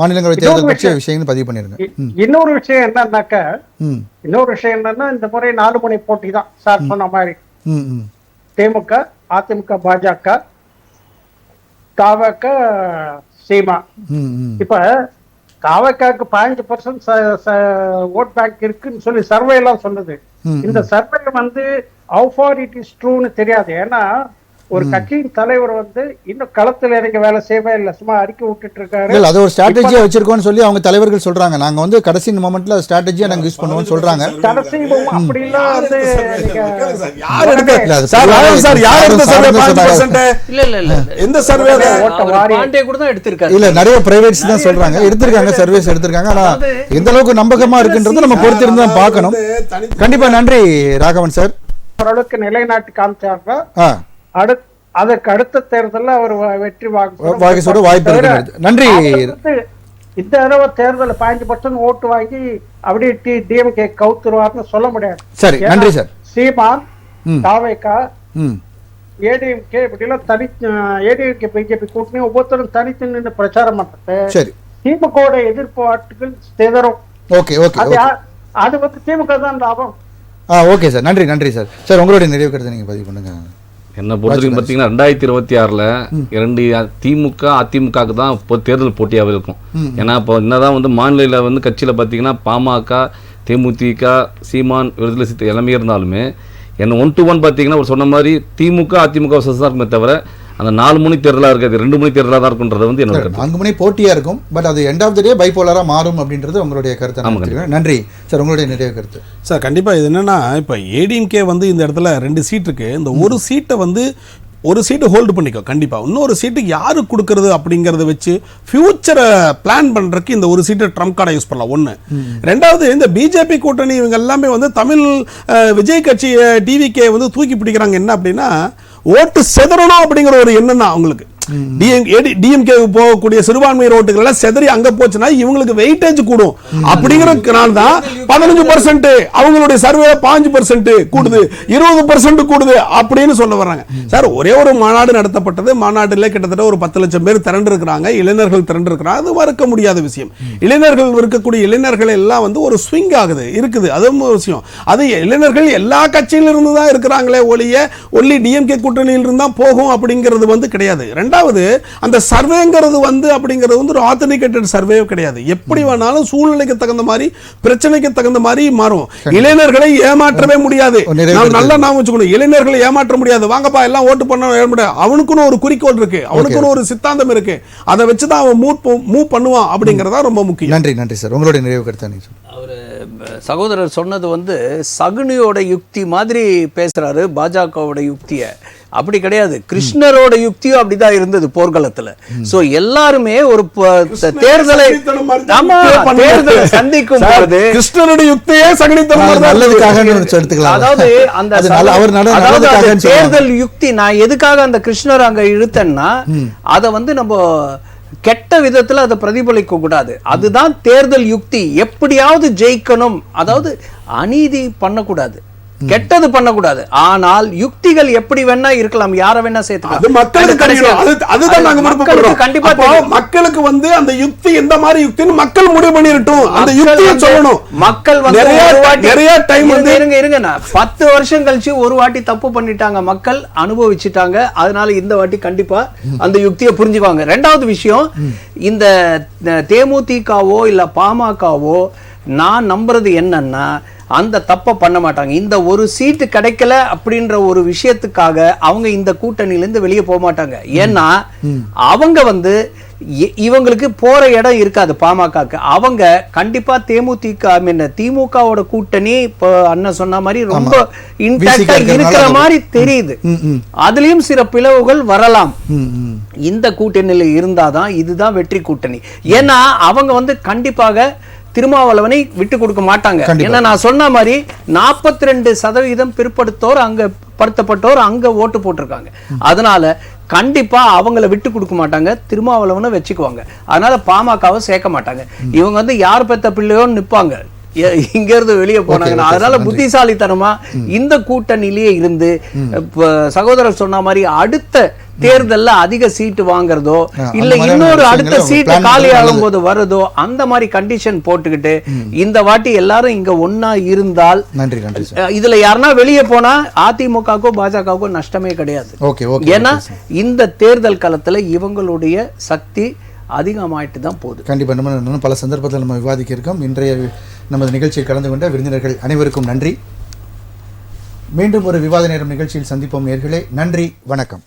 மாநிலங்களவை தேர்தல் பற்றிய விஷயங்கள் பதிவு பண்ணிருங்க. இன்னொரு விஷயம் என்னன்னா இந்த முறை 4 முனை போட்டி தான் சார் சொன்ன மாதிரி. திமுக, அதிமுக, பாஜக, தவக, சீமா. ம் ம் இப்ப தாவக்காக்கு 15% ஓட் பேங்க் இருக்குன்னு சொல்லி சர்வே எல்லாம் சொன்னது. இந்த சர்வே வந்து how far it is trueன்னு தெரியாது. ஏன்னா ஒரு கட்சியின் தலைவர் வந்து இன்னும் களத்துல இறங்கி வேலை செய்யவே இல்லை, சும்மா அறிக்கை விட்டுட்டு இருக்காரு. இல்ல அது ஒரு ஸ்ட்ராட்டஜியா வச்சிருக்கோம்னு சொல்லி அவங்க தலைவர்கள் சொல்றாங்க. நாங்க வந்து கடைசி மொமெண்ட்ல ஸ்ட்ராட்டஜியா நாங்க யூஸ் பண்ணுவோம்னு சொல்றாங்க. கடைசி அப்படிலாம் வந்து யார் எடுக்க இல்ல, அது சார் ராஜன் சார் யார் எடுத்த சர்வே 5%? இல்ல எந்த சர்வே பாண்டே கூட தான் எடுத்திருக்காரு. இல்ல நிறைய பிரைவேட்ஸ் தான் சொல்றாங்க, எடுத்திருக்காங்க, சர்வேஸ் எடுத்திருக்காங்க. ஆனா எந்த அளவுக்கு நம்பகமா இருக்குன்றது நம்ம பொறுத்திருந்து தான் பார்க்கணும். கண்டிப்பா நன்றி ராகவன் சார். ஓரளவுக்கு நிலைநாட்டு காமிச்சாருன்னா ஆ அதுக்கு அடுத்த தேர்தலில் அவர் வெற்றி வாங்கி சொல்ல வாய்ப்பு இருக்கு. நன்றி. இந்த தடவை தேர்தல் 5% ஓட்டு வாங்கி அப்படியே டிஎம்கே கவுத்துருவார்னு சொல்ல முடியாது. சரி, நன்றி சார். சீமான், தாவேகா, ம் ஏடிஎம்கே இப்படிலாம் ஏடிஎம்கே பிஜேபி கூட்டணி ஒவ்வொருத்தரும் தனித்து நின்று பிரச்சாரம் பண்றது. சரி, திமுக எதிர்ப்பு வாட்டுகள் சிதறும். ஓகே ஓகே அது வந்து திமுக தான் லாபம். ஓகே சார், நன்றி நன்றி சார். சார் உங்களுடைய நிறைவு கருத்தை நீங்க பதிவு பண்ணுங்க. என்ன பொறுத்தவரைக்கும் பார்த்தீங்கன்னா 2026 2 திமுக அதிமுகவுக்கு தான் இப்போ தேர்தல் போட்டியாக இருக்கும். ஏன்னா இப்போ என்னதான் வந்து மாநில வந்து கட்சியில் பார்த்தீங்கன்னா பாமக, தேமுதிக, சீமான், விடுதலை சிறுத்தை எல்லாமே இருந்தாலுமே என்ன 1 to 1 பார்த்தீங்கன்னா ஒரு சொன்ன மாதிரி திமுக அதிமுக தான் இருக்குமே தவிர அந்த 4 முனை தேர்தலாக இருக்காது, 2 முனை தேர்தலாக தான் இருக்குன்றது வந்து என்னோட கருத்து. 4 முனை போட்டியாக இருக்கும், பட் அது எண்ட் ஆஃப் த டே பைபோலராக மாறும் அப்படின்றது உங்களுடைய கருத்து. நன்றி சார், உங்களுடைய நிறைய கருத்து. சார் கண்டிப்பாக இது என்னென்னா இப்போ ஏடிஎம்கே வந்து இந்த இடத்துல 2 சீட் இருக்குது. இந்த ஒரு சீட்டை வந்து ஒரு சீட்டு ஹோல்டு பண்ணிக்கோ கண்டிப்பாக. இன்னொரு சீட்டுக்கு யாரு கொடுக்கறது அப்படிங்கிறத வச்சு ஃபியூச்சரை பிளான் பண்ணுறதுக்கு இந்த ஒரு சீட்டை ட்ரம்ப் கார்டை யூஸ் பண்ணலாம். ஒன்று. ரெண்டாவது, இந்த பிஜேபி கூட்டணி இவங்க எல்லாமே வந்து தமிழ் விஜய் கட்சி டிவிகே வந்து தூக்கி பிடிக்கிறாங்க. என்ன அப்படின்னா ஓட்டு செதறணும் அப்படிங்கிற ஒரு எண்ணம் தான் அவங்களுக்கு. டிஎம்கே போகக்கூடிய சிறுபான்மையர் ஓட்டுகள் எல்லாம் செதறி அங்க போச்சுன்னா இவங்களுக்கு வெயிட்டேஜ் கூடும். அப்படிங்கிறதுனால தான் 15% அவங்களுடைய சர்வே 5% கூடுது, 20% கூடுது அப்படின்னு சொல்ல வர்றாங்க. சார் ஒரே ஒரு மாநாடு நடத்தப்பட்டது. மாநாட்டில் கிட்டத்தட்ட ஒரு 10 லட்சம் பேர் திரண்டு இருக்கிறாங்க, இளைஞர்கள் திரண்டு இருக்கிறாங்க. அது மறுக்க முடியாத விஷயம். இளைஞர்கள் இருக்கக்கூடிய இளைஞர்கள் எல்லாம் வந்து ஒரு ஸ்விங் ஆகுது இருக்குது, அதுவும் ஒரு விஷயம். அது இளைஞர்கள் எல்லா கட்சியிலிருந்து தான் இருக்கிறாங்களே ஒல்லி டிஎம்கே கூட்டணியில் இருந்தா போகும் அப்படிங்கிறது வந்து கிடையாது. ரெண்டாவது, அந்த சர்வேங்கிறது வந்து அப்படிங்கிறது வந்து ஒரு ஆத்தென்டிகேட்டட் சர்வே கிடையாது. எப்படி வேணாலும் சூழ்நிலைக்கு தகுந்த மாதிரி, பிரச்சனைக்கு தகுந்த மாதிரி மாறும். இளைஞர்களை ஏமாற்றவே முடியாது. நல்லா நாம வச்சுக்கணும், இளைஞர்களை ஏமாற்ற முடியாது. வாங்கப்பா எல்லாம் ஓட்டு பண்ண முடியாது. அவனுக்குன்னு ஒரு குறிக்கோள் இருக்கு, அவனுக்குன்னு ஒரு சித்தாந்தம் இருக்கு. அதை வச்சுதான் அவன் மூவ் பண்ணுவான் அப்படிங்கறதா ரொம்ப முக்கியம். நன்றி நன்றி சார், உங்களுடைய நிறைவு கருத்து. அவர் சகோதரர் சொன்னது வந்து சகுனியோட யுக்தி மாதிரி பேசுறாரு, பாஜகவோட யுக்திய. அப்படி கிடையாது, கிருஷ்ணரோட யுக்தியும் அப்படிதான் இருந்தது போர்க்களத்துல. சோ எல்லாருமே ஒரு தேர்தலை சந்திக்கும் போது கிருஷ்ணரோட யுக்தியே சகுனித்தனம் நல்லதுக்காக எடுத்துக்கலாம். அதாவது அந்த தேர்தல் யுக்தி, நான் எதுக்காக அந்த கிருஷ்ணர் அங்க இழுத்தேன்னா அதை வந்து நம்ம கெட்ட விதத்துல அதை பிரதிபலிக்க கூடாது. அதுதான் தேர்தல் யுக்தி. எப்படியாவது ஜெயிக்கணும், அதாவது அநீதி பண்ணக்கூடாது, கெட்டது பண்ணக்கூடாது. ஆனால் யுக்திகள் எப்படி வேணா இருக்கலாம், யாரை வேணா சேர்த்துக்கலாம். அது மக்களுக்கு கண்டிப்பா மக்களுக்கு வந்து அந்த யுக்தி எந்த மாதிரி யுக்தின்னு மக்கள் முடிவு பண்ணிரட்டும். அந்த யுக்தியை சொல்லணும். மக்கள் வந்து நிறைய டைம் வந்து இருங்க 10 வருஷம் கழிச்சு ஒரு வாட்டி தப்பு பண்ணிட்டாங்க, மக்கள் அனுபவிச்சுட்டாங்க. அதனால இந்த வாட்டி கண்டிப்பா அந்த யுக்தியை புரிஞ்சுக்குவாங்க. ரெண்டாவது விஷயம், இந்த தேமுதிகவோ இல்ல பாமகவோ நான் நம்புறது என்னன்னா அந்த தப்பை பண்ண மாட்டாங்க. இந்த ஒரு சீட்டு கிடைக்கல அப்படின்ற ஒரு விஷயத்துக்காக அவங்க இந்த கூட்டணியிலிருந்து வெளியே போக மாட்டாங்க. ஏன்னா அவங்க வந்து இவங்களுக்கு போற இடம் இருக்காது. பாமகக்கு அவங்க கண்டிப்பா திமுகவோட கூட்டணி இப்போ அண்ணன் சொன்ன மாதிரி ரொம்ப இன்டாக்டா இருக்கிற மாதிரி தெரியுது. அதுலயும் சில பிளவுகள் வரலாம். இந்த கூட்டணியில இருந்தாதான் இதுதான் வெற்றி கூட்டணி. ஏன்னா அவங்க வந்து கண்டிப்பாக திருமாவளவனை விட்டு கொடுக்க மாட்டாங்க. ஏன்னா நான் சொன்ன மாதிரி 42% பிற்படுத்தோர் அங்க படுத்தப்பட்டோர் அங்க ஓட்டு போட்டிருக்காங்க. அதனால கண்டிப்பா அவங்கள விட்டு கொடுக்க மாட்டாங்க, திருமாவளவனை வச்சுக்குவாங்க. அதனால பாமகவை சேர்க்க மாட்டாங்க. இவங்க வந்து யார் பெத்த பிள்ளையோன்னு நிப்பாங்க இங்க இருந்து வெளியே போனாங்க. அதனால புத்திசாலித்தனமா இந்த கூட்டணியிலேயே இருந்து சகோதரர் சொன்ன மாதிரி அடுத்த தேர்தல்ல அதிக சீட்டு வாங்குறதோ இல்ல இன்னொரு அடுத்த சீட்டு காலி ஆகும் போது வருதோ அந்த மாதிரி கண்டிஷன் போட்டுக்கிட்டு இந்த வாட்டி எல்லாரும் இங்க ஒன்னா இருந்தால் இதுல யாருன்னா வெளியே போனா அதிமுகக்கோ பாஜகவுக்கோ நஷ்டமே கிடையாது. ஏன்னா இந்த தேர்தல் களத்துல இவங்களுடைய சக்தி அதிகமாயிட்டு தான் போகுது. கண்டிப்பாக நம்ம இன்னும் பல சந்தர்ப்பத்தில் நம்ம விவாதிக்க இருக்கோம். இன்றைய நமது நிகழ்ச்சியில் கலந்து கொண்ட விருந்தினர்கள் அனைவருக்கும் நன்றி. மீண்டும் ஒரு விவாத நேரம் நிகழ்ச்சியில் சந்திப்போம் நேயர்களே. நன்றி, வணக்கம்.